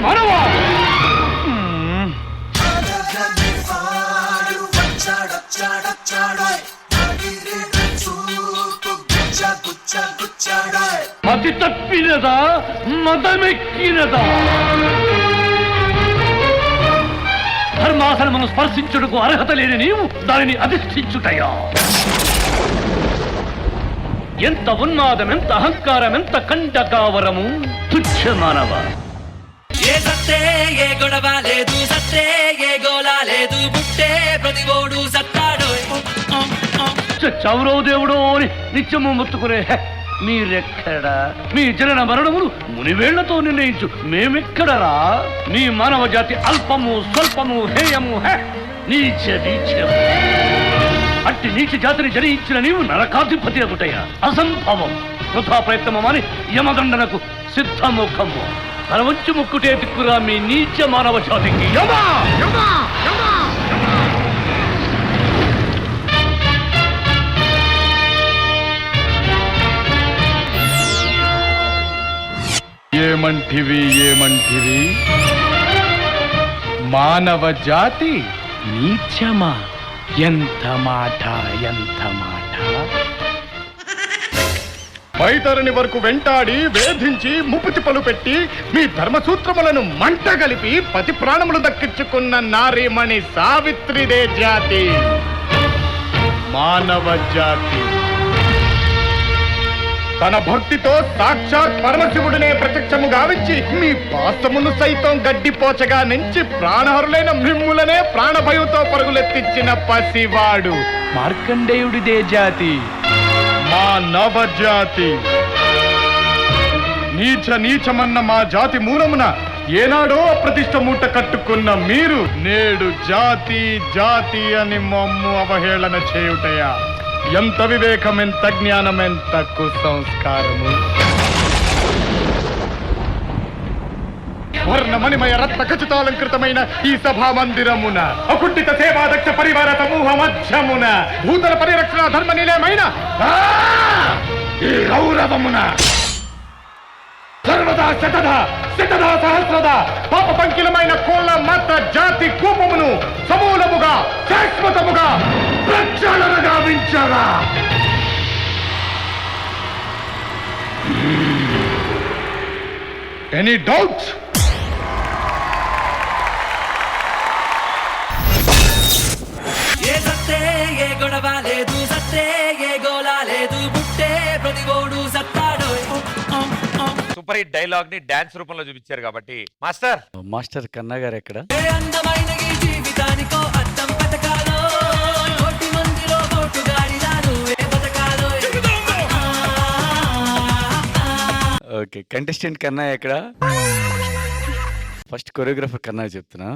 మనవా మతి తప్పినదా, మదమెక్కినదా? ధర్మాసనమును స్పర్శించుటకు అర్హత లేని నీవు దానిని అధిష్ఠించుటయా? ఎంత ఉన్మాదం, ఎంత అహంకారం, ఎంత కండకావరము! తుచ్చ మానవ, ఏ సత్తే ఏ గొడవ లేదు, సత్తే ఏ గోళ లేదు, పుట్టే ప్రతివోడు సత్తాడు. చౌరో దేవుడో అని నిత్యము మొత్తుకునే మీరెక్కడా? మీ జనన మరణములు మునివేళ్లతో నిర్ణయించు మేమెక్కడరా? మీ మానవ జాతి అల్పము, స్వల్పము, హేయము, నీచ నీచము. అట్టి నీచ జాతిని జయించిన నీవు నరకాధిపతి అగుటయ్యా? అసంభవం. వృథా ప్రయత్నమని యమదండనకు సిద్ధముఖము. తలవంచి ముక్కుటే దిక్కురా మీ నీచ మానవ జాతికి. యమా యమా యమా యమా. ఏమంటివి మానవ జాతి నీచమా? ఎంత మాట బయటరని వరకు వెంటాడి వేధించి ముప్పుతిప్పలు పెట్టి మీ ధర్మసూత్రములను మంట గలిపి పతి ప్రాణములు దక్కించుకున్న నారీమణి సావిత్రిదే జాతి, మానవ జాతి. తన భక్తితో సాక్షాత్ పరమశివుడినే ప్రత్యక్షము గావించి మీ పాసమును సైతం గడ్డిపోచగా నుంచి ప్రాణహరులైన మిమ్ములనే ప్రాణభయంతో పరుగులెత్తించిన పసివాడు మార్కండేయుడిదే జాతి, మా నవజాతి. నీచమన్న మా జాతి మూలమున ఏనాడో అప్రతిష్ట మూట కట్టుకున్న మీరు నేడు జాతి అని మమ్ము అవహేళన చేయుటయా? ఎంత వివేకం, ఎంత జ్ఞానం, ఎంత కుసంస్కారము! వర్ణమణిమయ రత్న ఖచ్చితాలంకృతమైన ఈ సభా మందిరమున అకుంఠిత సేవాదక్ష పరివార సమూహ మధ్యమున భూతల పరిరక్షణ ధర్మ నిలయమైన ఈ గౌరవమున సర్వదా శతదా సహస్రద పాప పంకిలమైన కోళ్ళ మాత్ర జాతి కూపమును సమూలముగా శాశ్వతముగా ప్రక్షాళన గావించరా? Any doubts? ఏ సత్తే ఏ గొడవ లేదు, సత్తే ఏ గోలా లేదు, బుట్టే ప్రతివోడు సత్తాడు. సూపర్ హిట్ డైలాగ్ ని డాన్స్ రూపంలో చూపించారు కాబట్టి మాస్టర్ కన్నా గారు ఎక్కడ? ఏ అందమైన ఈ జీవితానికో అర్థం పథకాలో, కోటి మందిలో కోటుగాడిదాను ఏ బతకాలో. ఓకే, కంటెస్టెంట్ కన్నా ఎక్కడ? ఫస్ట్ కొరియోగ్రాఫర్ కన్నా చెప్తున్నా.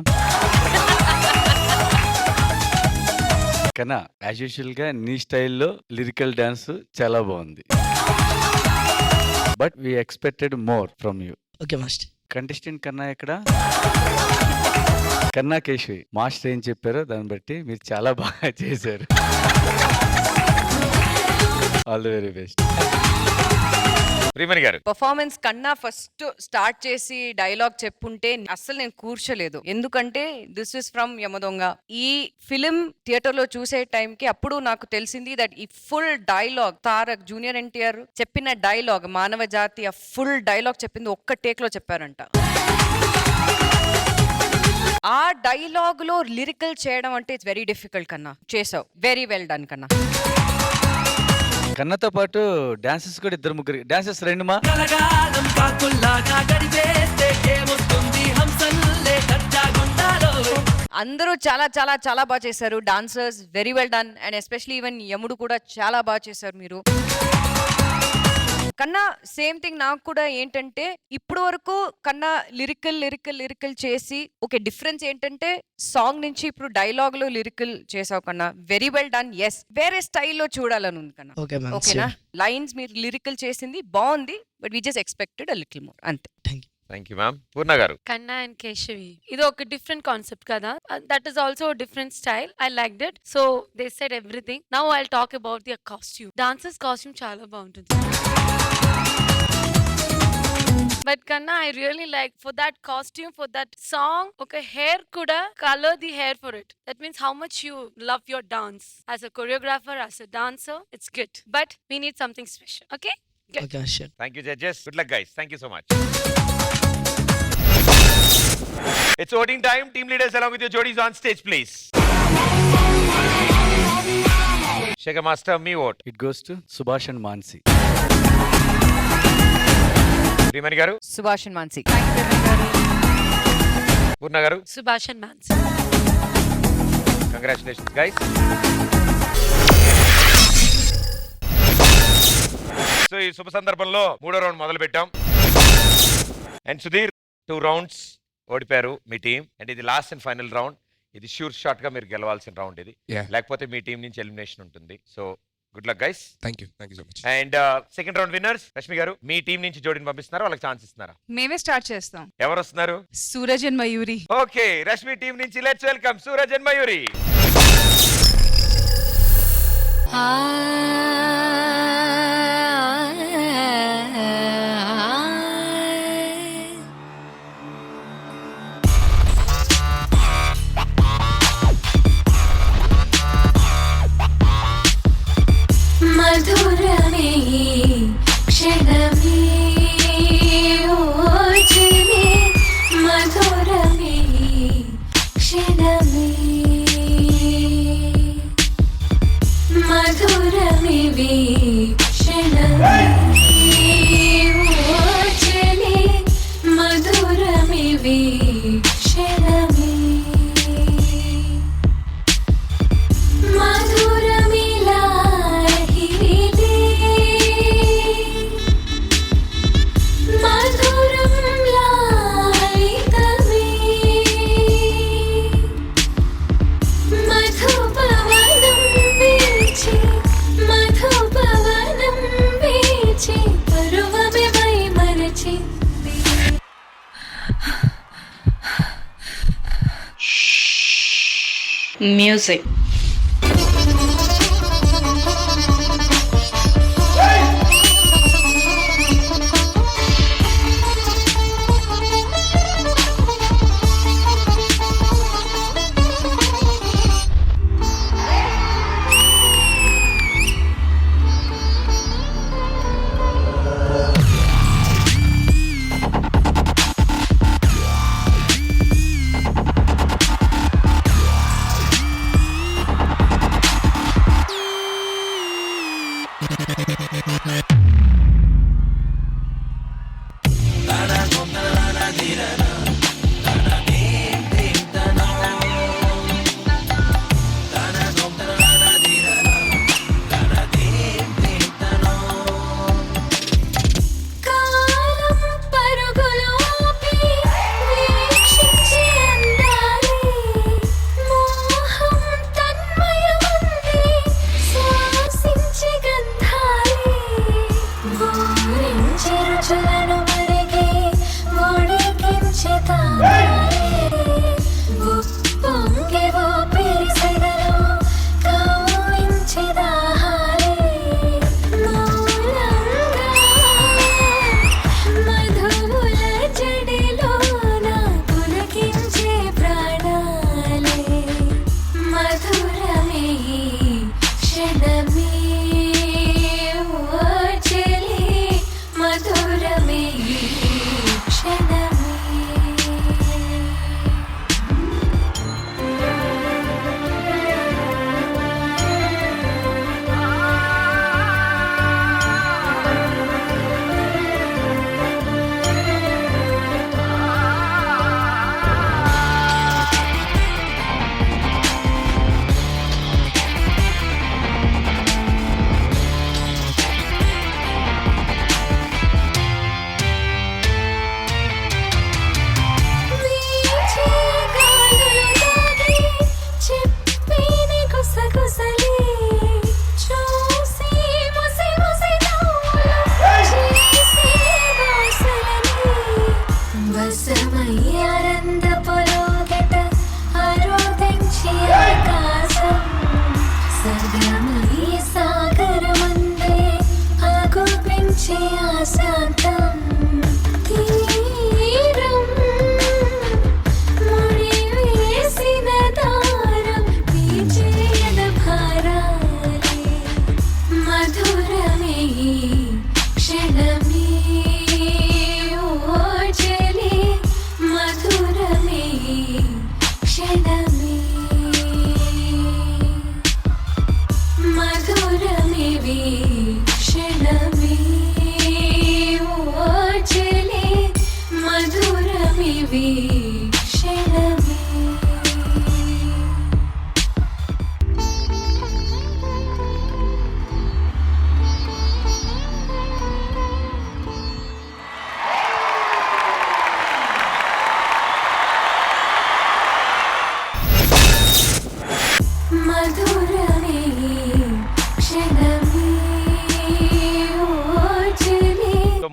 కన్నా యాజ్ యూజువల్ గా నీ స్టైల్లో లిరికల్ డాన్స్ చాలా బాగుంది, but we expected more from you. Okay master. Contestant కన్నా ఎక్కడ? కన్నా కేశవి మాస్టర్ ఏం చెప్పారో దాన్ని బట్టి మీరు చాలా బాగా చేశారు. All the very best. Priyamani గారు, పర్ఫార్మెన్స్ కన్నా ఫస్ట్ స్టార్ట్ చేసి డైలాగ్ చెప్పుంటే అస్సలు నేను కూర్చోలేదు. ఎందుకంటే దిస్ ఇస్ ఫ్రమ్ యమదొంగ. ఈ ఫిలిం థియేటర్ లో చూసే టైంకి అప్పుడు నాకు తెలిసింది దట్ ఈ full dialogue Tarak junior NTR చెప్పిన డైలాగ్ మానవ జాతి, ఆ ఫుల్ డైలాగ్ చెప్పింది ఒక్క టేక్ లో చెప్పారంట. ఆ డైలాగ్ లో లిరికల్ చేయడం అంటే ఇట్స్ వెరీ డిఫికల్ట్. కన్నా చేసావు, వెరీ వెల్ డన్ కన్నా. కన్నతో పాటు డాన్సెస్ కూడా ఇద్దరు ముగ్గురు డాన్సెస్ రెండు మా కలగాలం కాకుల్లాగా గడిపేస్తే ఏమొస్తుంది హంసల్లే దర్జాగుండాలో. అందరూ చాలా చాలా చాలా బాగా చేశారు. Dancers very well done. And especially even యముడు కూడా చాలా బాగా చేశారు మీరు. కన్నా సేమ్ థింగ్ నాకు కూడా ఏంటంటే ఇప్పుడు వరకు కన్నా లిరికల్ చేసి ఓకే, డిఫరెన్స్ ఏంటంటే సాంగ్ నుంచి ఇప్పుడు డైలాగ్ లో లిరికల్ చేసావు కన్నా. Very well done. ఎస్, వేరే స్టైల్లో చూడాలని ఉంది కన్నా. ఓకేనా? లైన్స్ మీరు లిరికల్ చేసింది బాగుంది, but we just expected a little more అంతే. Thank you ma'am. పూర్ణ గారు, కన్నా అండ్ కేశవి ఇది ఒక డిఫరెంట్ కాన్సెప్ట్ కదా, that is also different style. I like it. So they said everything. Now I talk about the costume. Dancers costume చాలా బాగుంటుంది. But Kanna I really like for that costume, for that song, ఒక hair కూడా colour the hair for it. That means how much you love your dance as a choreographer, as a dancer. It's good, but we need something special. Okay, thank you judges. Good luck guys. Thank you so much. It's voting time. Team leaders along with your jodis on stage, please. Shekhar Master, me vote. It goes to Subhash and Mansi. Priyamani గారు, Subhash and Mansi. Poorna గారు, Subhash and Mansi. Congratulations guys. So ఈ శుభ సందర్భంలో 3వ round మొదలు పెట్టాం. And Sudheer 2 rounds ఓడిపారు మీ టీం. అండ్ ఇది లాస్ట్ అండ్ ఫైనల్ రౌండ్. ఇది ష్యూర్ షాట్ గా మీరు గెలవాల్సిన రౌండ్ ఇది. లేకపోతే మీ టీం నుంచి ఎలిమినేషన్ ఉంటుంది. So good luck guys. Thank you so much. And second round winners Rashmi గారు, మీ టీం నుంచి జోడిని పంపిస్తున్నారా, వాళ్ళకి ఛాన్స్ ఇస్తున్నారా? మేమే స్టార్ట్ చేస్తాం. ఎవరు వస్తున్నారు? Suraj and Mayuri. Okay, Rashmi team నుంచి let's welcome Suraj and Mayuri. మధురమే ఈ క్షణమే ఓర్చలే మధురమే ఈ క్షణమే మధురమే వీక్షణమే ఓర్చలే మధురమే వీక్షణమే మధురమిలాహిరిదే మధురం లాలితమే మధుపవనం వీచి మధుపవనం వీచి పరువమే మై మరచింది మ్యూజిక్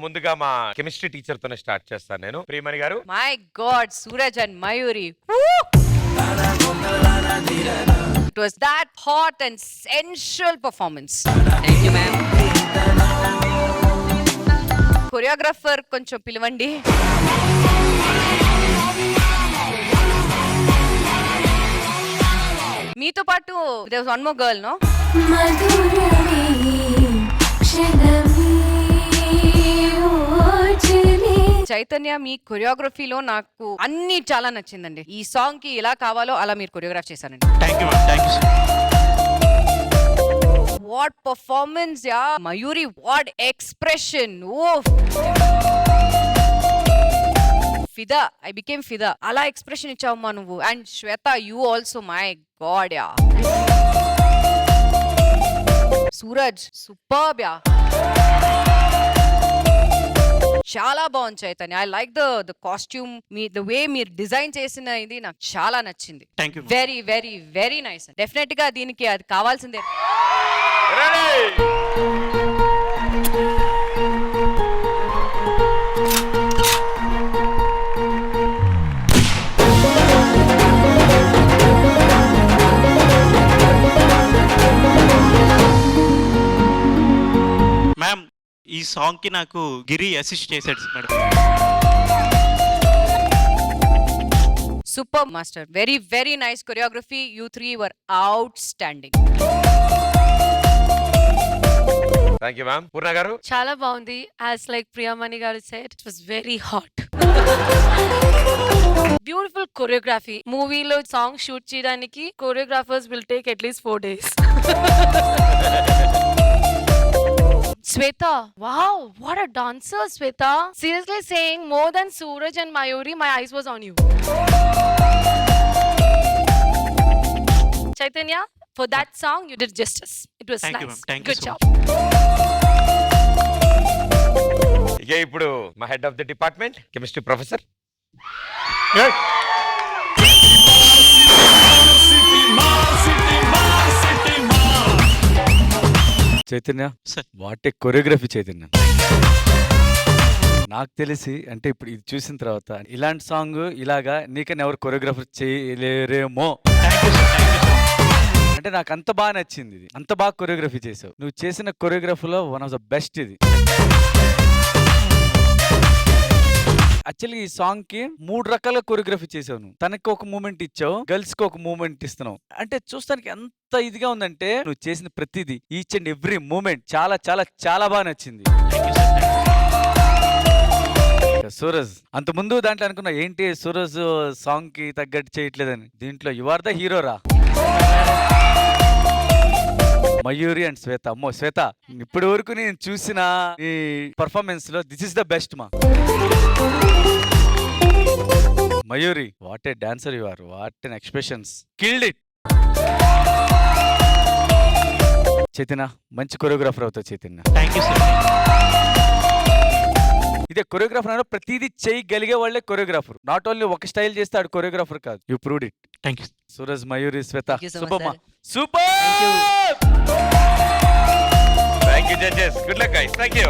ముందుగా మా కెమిస్ట్రీ టీచర్ తోనే స్టార్ట్ చేస్తాను నేను. ప్రియమణి గారు. My God, Suraj and Mayuri. It was that hot and sensual performance. Thank you, ma'am. Choreographer కొంచెం పిలవండి. మీతో పాటు there was one more girl, no? Chaitanya మీ కొరియోగ్రఫీలో నాకు అన్ని చాలా నచ్చిందండి. ఈ సాంగ్ కి ఎలా కావాలో అలా మీరు కొరియోగ్రాఫ్ చేశారండి. What performance ya Mayuri, what expression. Oh ఫిదా, ఐ బికేమ్ ఫిదా. అలా ఎక్స్ప్రెషన్ ఇచ్చావమ్మా నువ్వు. And Shweta, you also, my god ya. Suraj superb ya. చాలా బాగుంది Chaitanya. I like the costume, మీ ద వే మీరు డిజైన్ చేసిన ఇది నాకు చాలా నచ్చింది. Very very very nice. Definite గా దీనికి అది కావాల్సిందే. మ్యామ్, ఈ సాంగ్ కి నాకు గిరి అసిస్ట్ చేశాడు madam. Super master, very very nice choreography. You three were outstanding. Thank you ma'am. Poorna గారు చాలా బాగుంది. యాజ్ లైక్ ప్రియామణి గారు said, it was very hot. Beautiful choreography. మూవీలో సాంగ్ షూట్ చేయడానికి choreographers will take at least 4 days. Sweta, wow, what a dancer, Sweta. Seriously saying, more than Suraj and Mayuri, my eyes was on you. Chaitanya, for that song, you did justice. It was Thank you, nice. ma'am. Thank you Good so job. ఇక ఇప్పుడు మా head of the department chemistry professor. Chaitanya, what a choreography Chaitanya. నాకు తెలిసి అంటే ఇప్పుడు ఇది చూసిన తర్వాత ఇలాంటి సాంగ్ ఇలాగా నీకని ఎవరు కొరియోగ్రఫర్ చేయలేరేమో. అంటే నాకు అంత బాగా నచ్చింది ఇది. అంత బాగా కొరియోగ్రఫీ చేసావు. నువ్వు చేసిన కొరియోగ్రఫీలో వన్ ఆఫ్ ద బెస్ట్ ఇది. యాక్చువల్లీ ఈ సాంగ్ కి 3 రకాల కొరియోగ్రఫీ చేసావు నువ్వు. తనకి ఒక మూమెంట్ ఇచ్చావు, గర్ల్స్ కి ఒక మూమెంట్ ఇస్తున్నావు. అంటే చూస్తానికి ఎంత ఇదిగా ఉందంటే నువ్వు చేసిన ప్రతిదీ, ఈచ్ అండ్ ఎవ్రీ మూమెంట్ చాలా చాలా చాలా బాగా నచ్చింది. సూరజ్, అంత ముందు దాంట్లో అనుకున్నా ఏంటి సూరజ్ సాంగ్ కి తగ్గట్టు చేయట్లేదని. దీంట్లో యు ఆర్ ద హీరో రా. మయూరి అండ్ శ్వేత, అమ్మో శ్వేత, ఇప్పటి వరకు నేను చూసిన ఈ పర్ఫార్మెన్స్ లో దిస్ ఇస్ ద బెస్ట్ మా. Mayuri, what a dancer you are, what an expressions, killed it. Chaitanya, మంచి కొరియోగ్రాఫర్ అవుతావు చైతన్య. ఇదే కొరియోగ్రాఫర్ అంటే ప్రతిదీ చేయగలిగే వాళ్ళే కొరియోగ్రాఫర్. నాట్ ఓన్లీ ఒక స్టైల్ చేస్తే ఆడు కొరియోగ్రాఫర్ కాదు. You proved it. Thank you. Suraj, Mayuri, Shweta, Thank you so much, super మా. sir. Super. Thank you judges. Good luck guys. Thank you.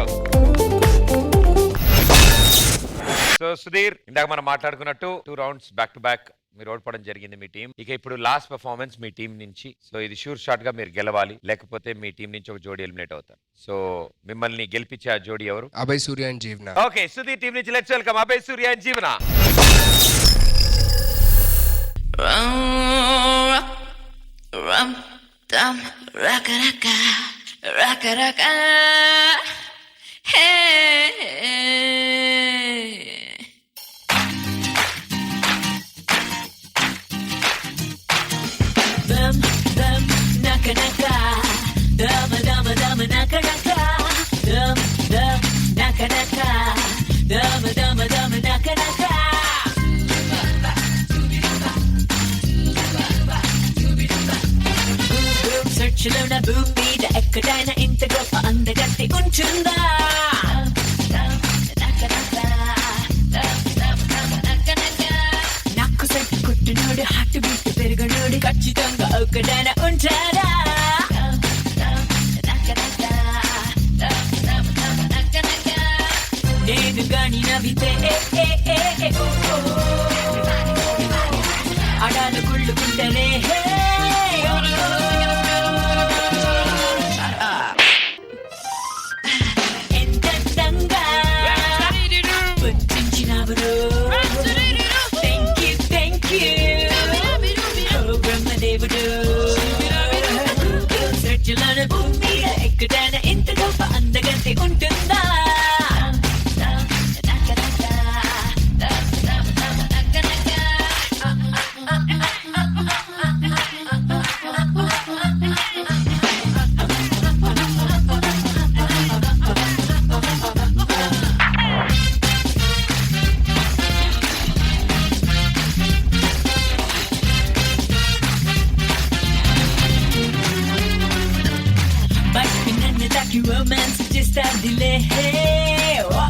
So Sudheer, ఇందాక మనం మాట్లాడుకున్నట్టు 2 rounds బ్యాక్ టు బ్యాక్ మీరు ఓడిపోవడం జరిగింది మీ టీం. ఇక ఇప్పుడు లాస్ట్ పర్ఫార్మెన్స్ మీ టీం నుంచి. సో ఇది షూర్ షాట్ గా మీరు గెలవాలి, లేకపోతే మీ టీం నుంచి ఒక జోడీ ఎలిమినేట్ అవుతారు. సో మిమ్మల్ని గెలిపించే ఆ జోడీ ఎవరు? అభయ్ సూర్య అండ్ జీవన. ఓకే, సుధీర్ టీం నుంచి let's welcome Abhay Surya and జీవన. సెర్చ్లోన భూమి మీద ఎక్కడైనా ఇంత గొప్ప అందగత్తి ఉంచుందా? నాకు సెట్ కొట్టినోడు, హార్ట్ బీట్ పెరుగనోడు ఖచ్చితంగా ఒక్కడైనా ఉంటాడా? నేను గాని నవ్వితే అడాలు కుళ్ళుకుంటేనే ఎంతంగా పుట్టించినావు. థ్యాంక్ యూ బ్రహ్మదేవుడు. సెర్చ్లోన భూమి మీద ఎక్కడైనా ఇంత గొప్ప అందగా తాకి రొమాన్స్ చేస్తాదిలే ఓ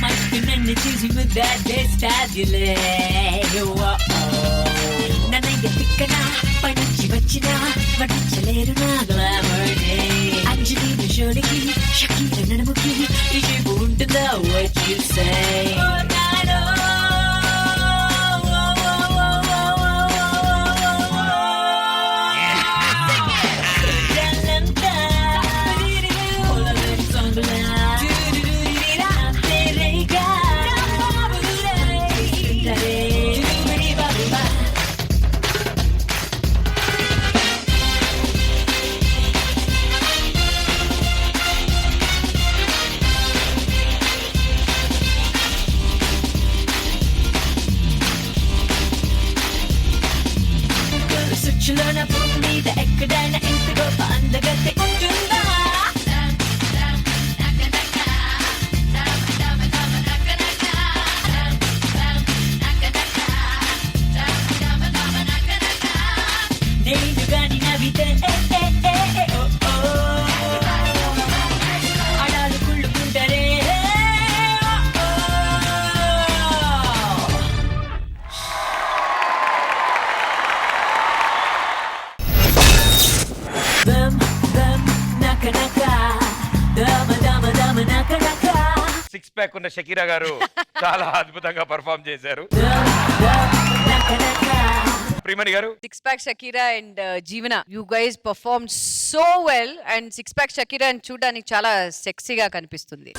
మట్టి నన్ను చూసి ముద్దాడేస్తాదిలే ఓ నన్నయ్య తిక్కన పనిచి వచ్చిన పట్టించలేరు నా గ్లామర్నే అంజలి షోనికి షకీల నడుముకి ఇది ఉంటుందా what you say సుచ్చులోన భూమి మీద ఎక్కడైనా ఇంత గొప్ప అందగత్తె ఉంటుందా నేను గాని నవ్వితే అడాలు కుళ్ళుకుంటారే సిక్స్ ప్యాక్ ఉన్న షకీరా గారు చాలా అద్భుతంగా పర్ఫామ్ చేశారు. ప్రియమణి గారు, six pack Shakira and Jeevana, you guys perform so well. And six pack Shakira చూడడానికి చాలా సెక్సీగా కనిపిస్తుంది.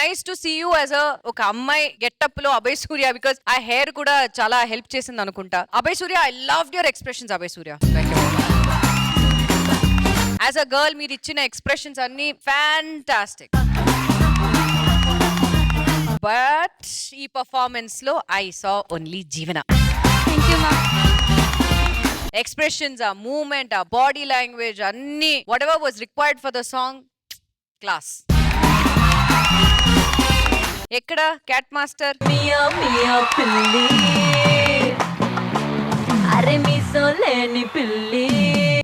Nice to see you as ఒక అమ్మాయి గెటప్ లో అభయ్ సూర్య, బికాస్ ఆ హెయిర్ కూడా చాలా హెల్ప్ చేసింది అనుకుంటా. Abhay Surya, I loved your expressions Abhay Surya. As a girl మీరు ఇచ్చిన ఎక్స్ప్రెషన్స్ అన్ని ఫ్యాంటాస్టిక్. బట్ ఈ పర్ఫార్మెన్స్ లో I saw only Jeevana. Expressions, ఆ మూవ్మెంట్, ఆ బాడీ లాంగ్వేజ్ అన్ని whatever was required for the song, class. ఎక్కడ cat master?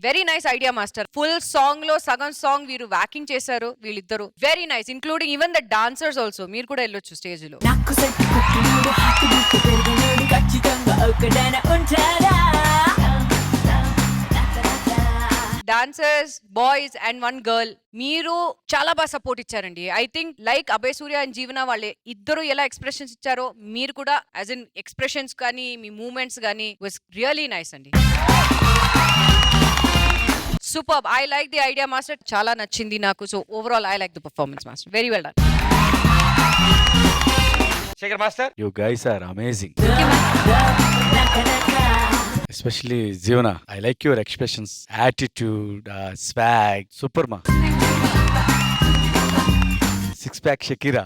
Very nice idea master. Full song లో సగం సాంగ్ వీరు వ్యాకింగ్ చేశారు వీళ్ళిద్దరు. Very nice, including even the dancers also. మీరు కూడా వెళ్ళొచ్చు స్టేజ్ లో. Dancers, boys and one girl, మీరు చాలా బాగా సపోర్ట్ ఇచ్చారండి. I think like Abhay Surya and Jeevana వాళ్ళే ఇద్దరు ఎలా ఎక్స్ప్రెషన్స్ ఇచ్చారో మీరు కూడా యాజ్ ఇన్ ఎక్స్ప్రెషన్స్ కానీ మీ మూమెంట్స్ కానీ వాజ్ రియలీ నైస్ అండి. Super. I like the idea master, చాలా నచ్చింది నాకు. So overall I like the performance master. Very well done. Shekhar master, you guys are amazing. Especially Jivana, I like your expressions, attitude, swag, super ma. Six pack Shakira.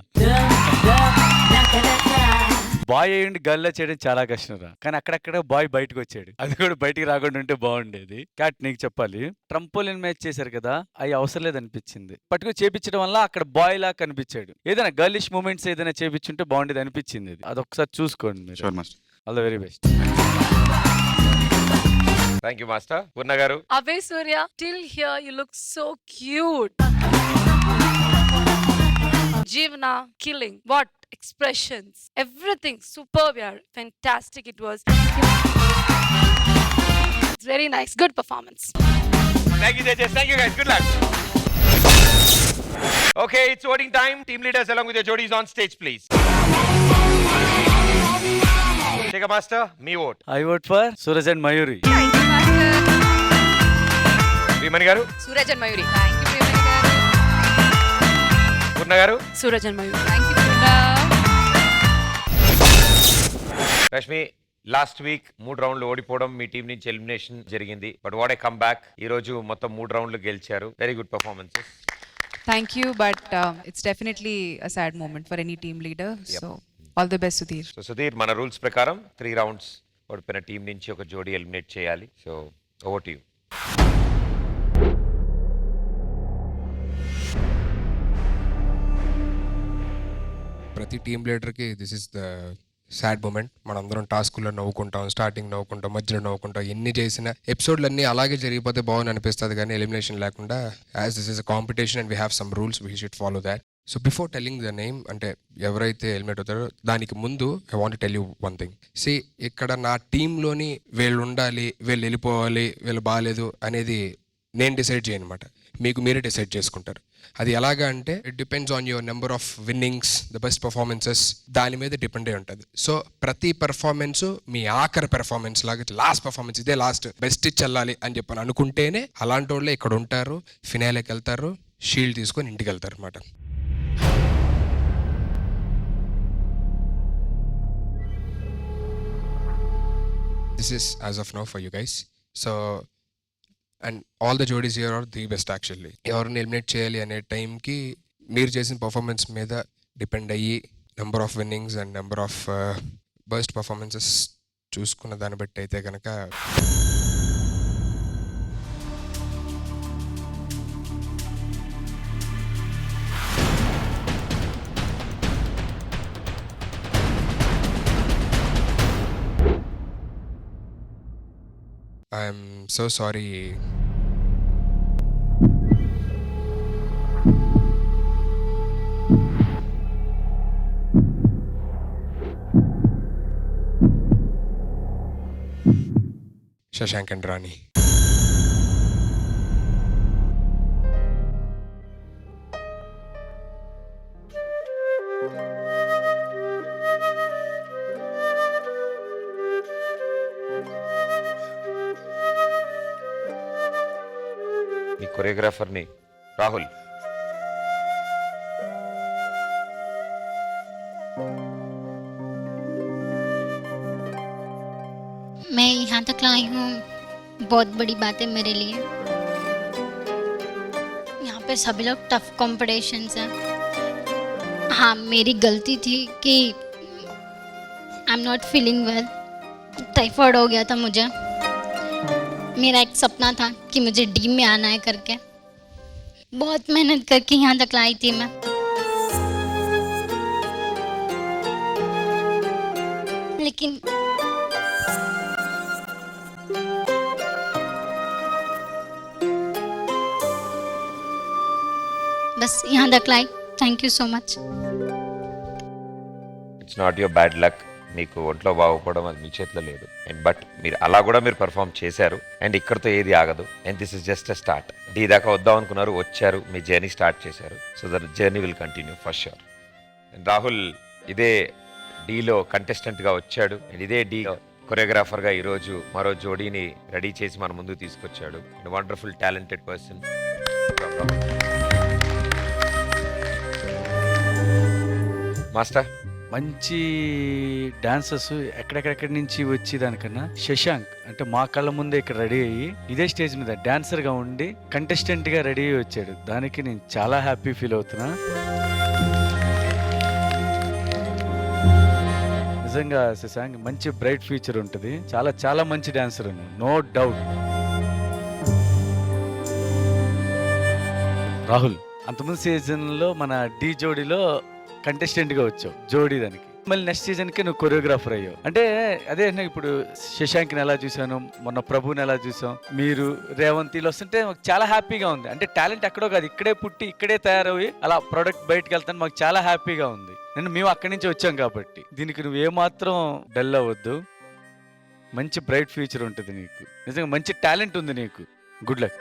Boy అయ్యండి girl చేయడం చాలా కష్టం రా, కానీ అక్కడక్కడ బాయ్ బయటకు వచ్చాడు. అది కూడా బయటికి రాకుండా ఉంటే బాగుండేది. క్యాట్ నీకు చెప్పాలి, ట్రంపోలిన్ మ్యాచ్ చేశారు కదా, అవి అవసరం లేదనిపించింది. పట్టుకుని చేపించడం వల్ల అక్కడ బాయ్ లా కనిపించాడు. ఏదైనా గర్లిష్ మూమెంట్స్ ఏదైనా చేపించుంటే బాగుండేది అనిపించింది. అది ఒకసారి చూసుకోండి మీరు. All the very best. Thank you master. Poorna గారు, Abhay Surya, till here you look so cute. Jeevana, killing. What expressions. Everything superb, yaar. Fantastic it was. It's very nice. Good performance. Thank you judges. Thank you guys. Good luck. Okay, it's voting time. Team leaders along with your jodies on stage please. Shekha master, me vote. I vote for Suraj and Mayuri. Priyamani గారు, Suraj and Mayuri. Thank you Priyamani గారు. పూర్ణ గారు, Suraj and Mayur. Thank you Poorna. Rashmi, last week 3 రౌండ్లు ఓడిపోవడం, మీ team నుంచి elimination జరిగింది. But what a comeback. ఈ రోజు మొత్తం 3 రౌండ్లు గెలిచారు. Very good performances. Thank you, but it's definitely a sad moment for any team leader. So all the best, Sudhir. So Sudheer, మన రూల్స్ ప్రకారం 3 రౌండ్స్ ఓడిపోయిన టీం నుంచి ఒక జోడీ ఎలిమినేట్ చేయాలి. So over to you. ప్రతి టీమ్ లీడర్కి this is the sad moment. మనందరం టాస్కుల్లో నవ్వుకుంటాం, స్టార్టింగ్ నవ్వుకుంటాం, మధ్యలో నవ్వుకుంటాం. ఎన్ని చేసిన ఎపిసోడ్లు అన్నీ అలాగే జరిగిపోతే బాగుంది అనిపిస్తుంది, కానీ ఎలిమినేషన్ లేకుండా, as this is a competition and we have some rules, we should follow that. So before telling the name, అంటే ఎవరైతే ఎలిమినేట్ అవుతారో దానికి ముందు I want tell you one thing. See, ఇక్కడ నా టీంలోని వీళ్ళు ఉండాలి, వీళ్ళు వెళ్ళిపోవాలి, వీళ్ళు బాగాలేదు అనేది నేను డిసైడ్ చేయను అనమాట. మీకు మీరే డిసైడ్ చేసుకుంటారు. అది ఎలాగా అంటే it depends on your number of winnings, the best performances, దాని మీద డిపెండ్ అయి ఉంటుంది. సో ప్రతి పెర్ఫార్మెన్స్ మీ ఆఖరి పెర్ఫార్మెన్స్ లాగా, లాస్ట్ పర్ఫార్మెన్స్ ఇదే లాస్ట్, బెస్ట్ ఇచ్చి వెళ్ళాలి అని చెప్పని అనుకుంటేనే అలాంటి వాళ్ళే ఇక్కడ ఉంటారు, ఫినాలేకి వెళ్తారు, షీల్డ్ తీసుకొని ఇంటికి వెళ్తారు అనమాట. This is as of now for you guys. So, and all the jodies here are the best actually. ఎవరిని ఎలిమినేట్ చేయాలి అనే టైంకి మీరు చేసిన పర్ఫార్మెన్స్ మీద డిపెండ్ అయ్యి number of winnings and number of best performances చూసుకున్న దాన్ని బట్టి అయితే కనుక I'm so sorry. Shashank and Rani. మీ కొరియోగ్రాఫర్ని రాహుల్. मैं यहाँ तक लाई हूँ, बहुत बड़ी बात है मेरे लिए. यहाँ पे सभी लोग टफ कॉम्पिटिशन्स हैं. हाँ, मेरी गलती थी कि I am not feeling well. Typhoid हो गया था मुझे. मेरा एक सपना था कि मुझे टीम में आना है करके. बहुत मेहनत करके यहाँ तक लाई थी मैं. लेकिन बस यहाँ तक लाई. Thank you so much. It's not your bad luck. మీకు ఒంట్లో బాగోకపోవడం అది మీ చేతిలో లేదు. అండ్ బట్ మీరు అలా కూడా మీరు పర్ఫామ్ చేశారు. అండ్ ఇక్కడతో ఏది ఆగదు. And this is just a start. Dhee దాకా వద్దాం అనుకున్నారు, వచ్చారు, మీ జర్నీ స్టార్ట్ చేశారు. So that journey will continue for sure. And Rahul ఇదే డీలో కంటెస్టెంట్గా వచ్చాడు. అండ్ ఇదే డీలో కొరియోగ్రాఫర్గా ఈరోజు మరో జోడీని రెడీ చేసి మన ముందుకు తీసుకొచ్చాడు. And wonderful talented person. Master, మంచి డాన్సర్స్ ఎక్కడెక్కడి నుంచి వచ్చి దానికన్నా శశాంక్ అంటే మా కళ్ళ ముందే ఇక్కడ రెడీ అయ్యి ఇదే స్టేజ్ మీద డాన్సర్ గా ఉండి కంటెస్టెంట్ గా రెడీ అయ్యి వచ్చాడు. దానికి నేను చాలా హ్యాపీ ఫీల్ అవుతున్నా. నిజంగా శశాంక్ మంచి బ్రైట్ ఫ్యూచర్ ఉంటుంది. చాలా చాలా మంచి డాన్సర్, నో డౌట్. రాహుల్, అంతకుముందు సీజన్ లో మన డి జోడీలో కంటెస్టెంట్ గా వచ్చావు జోడీ దానికి. మళ్ళీ నెక్స్ట్ సీజన్ కి నువ్వు కొరియోగ్రాఫర్ అయ్యావు. అంటే అదే ఇప్పుడు శశాంక్ని ఎలా చూసాను, మొన్న ప్రభుని ఎలా చూసాం, మీరు రేవంతిలో వస్తుంటే మాకు చాలా హ్యాపీగా ఉంది. అంటే టాలెంట్ ఎక్కడో కాదు, ఇక్కడే పుట్టి ఇక్కడే తయారయ్యి అలా ప్రొడక్ట్ బయటకు వెళ్తాను, మాకు చాలా హ్యాపీగా ఉంది. మేము అక్కడి నుంచి వచ్చాం కాబట్టి దీనికి నువ్వు ఏమాత్రం డల్ అవ్వద్దు. మంచి బ్రైట్ ఫ్యూచర్ ఉంటుంది నీకు. నిజంగా మంచి టాలెంట్ ఉంది నీకు. Good luck.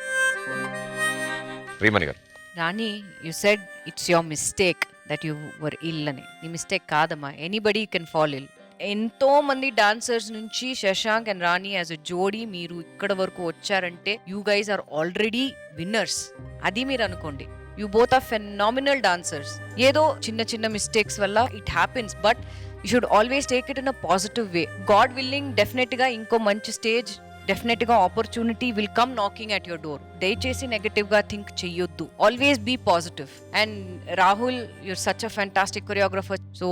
ప్రియమణి గారు. Rani, you said it's your mistake that you were ill అని. నీ మిస్టేక్ కాదమ్మా. Anybody can fall ill. ఎంతో మంది డాన్సర్స్ నుంచి Shashank and Rani as a జోడీ మీరు ఇక్కడ వరకు వచ్చారంటే you guys are already winners. అది మీరు అనుకోండి. You both are phenomenal dancers. ఏదో చిన్న చిన్న మిస్టేక్స్ వల్ల it happens, but you should always take it in a positive way. God willing definite గా ఇంకో మంచి స్టేజ్, డెఫినెట్ గా opportunity will come knocking at your door. దయచేసి నెగటివ్ గా థింక్ చెయ్యొద్దు. Always be positive. And Rahul, you're such a fantastic choreographer. So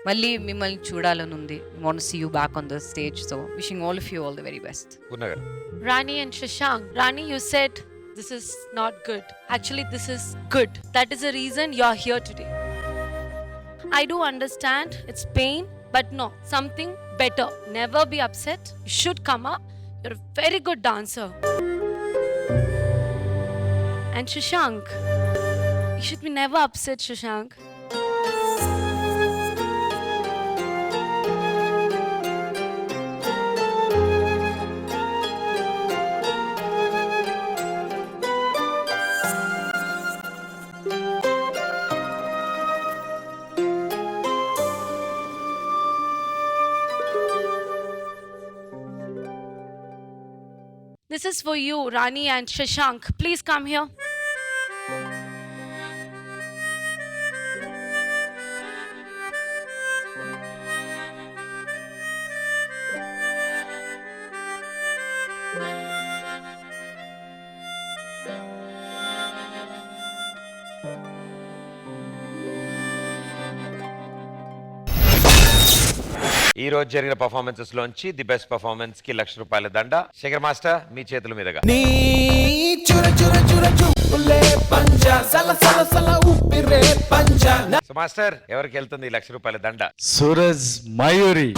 మళ్ళీ మిమ్మల్ని చూడాలని ఉంది. Want to see you back on the stage. So wishing all of you all the very best. Rani and Shashank. Rani, you said this is not good. Actually, this is good. That is the reason you're here today. I do understand it's pain, But no, something better. Never be upset. You should come up. You're a very good dancer. And Shashank, you should be never upset, Shashank. This is for you, Rani and Shashank. Please come here. ఈ రోజు జరిగిన performances లోంచి the best performance కి ₹1,00,000 దండ. Shekhar master మీ చేతుల మీదుగా. So master ఎవరికి వెళ్తుంది ఈ ₹1,00,000 దండ? Suraj Mayuri.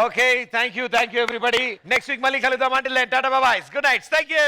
Okay, thank you everybody. Next week మళ్ళీ కలుద్దాం. అంటే టాటా బాబాయ్, గుడ్ నైట్, థ్యాంక్ యూ.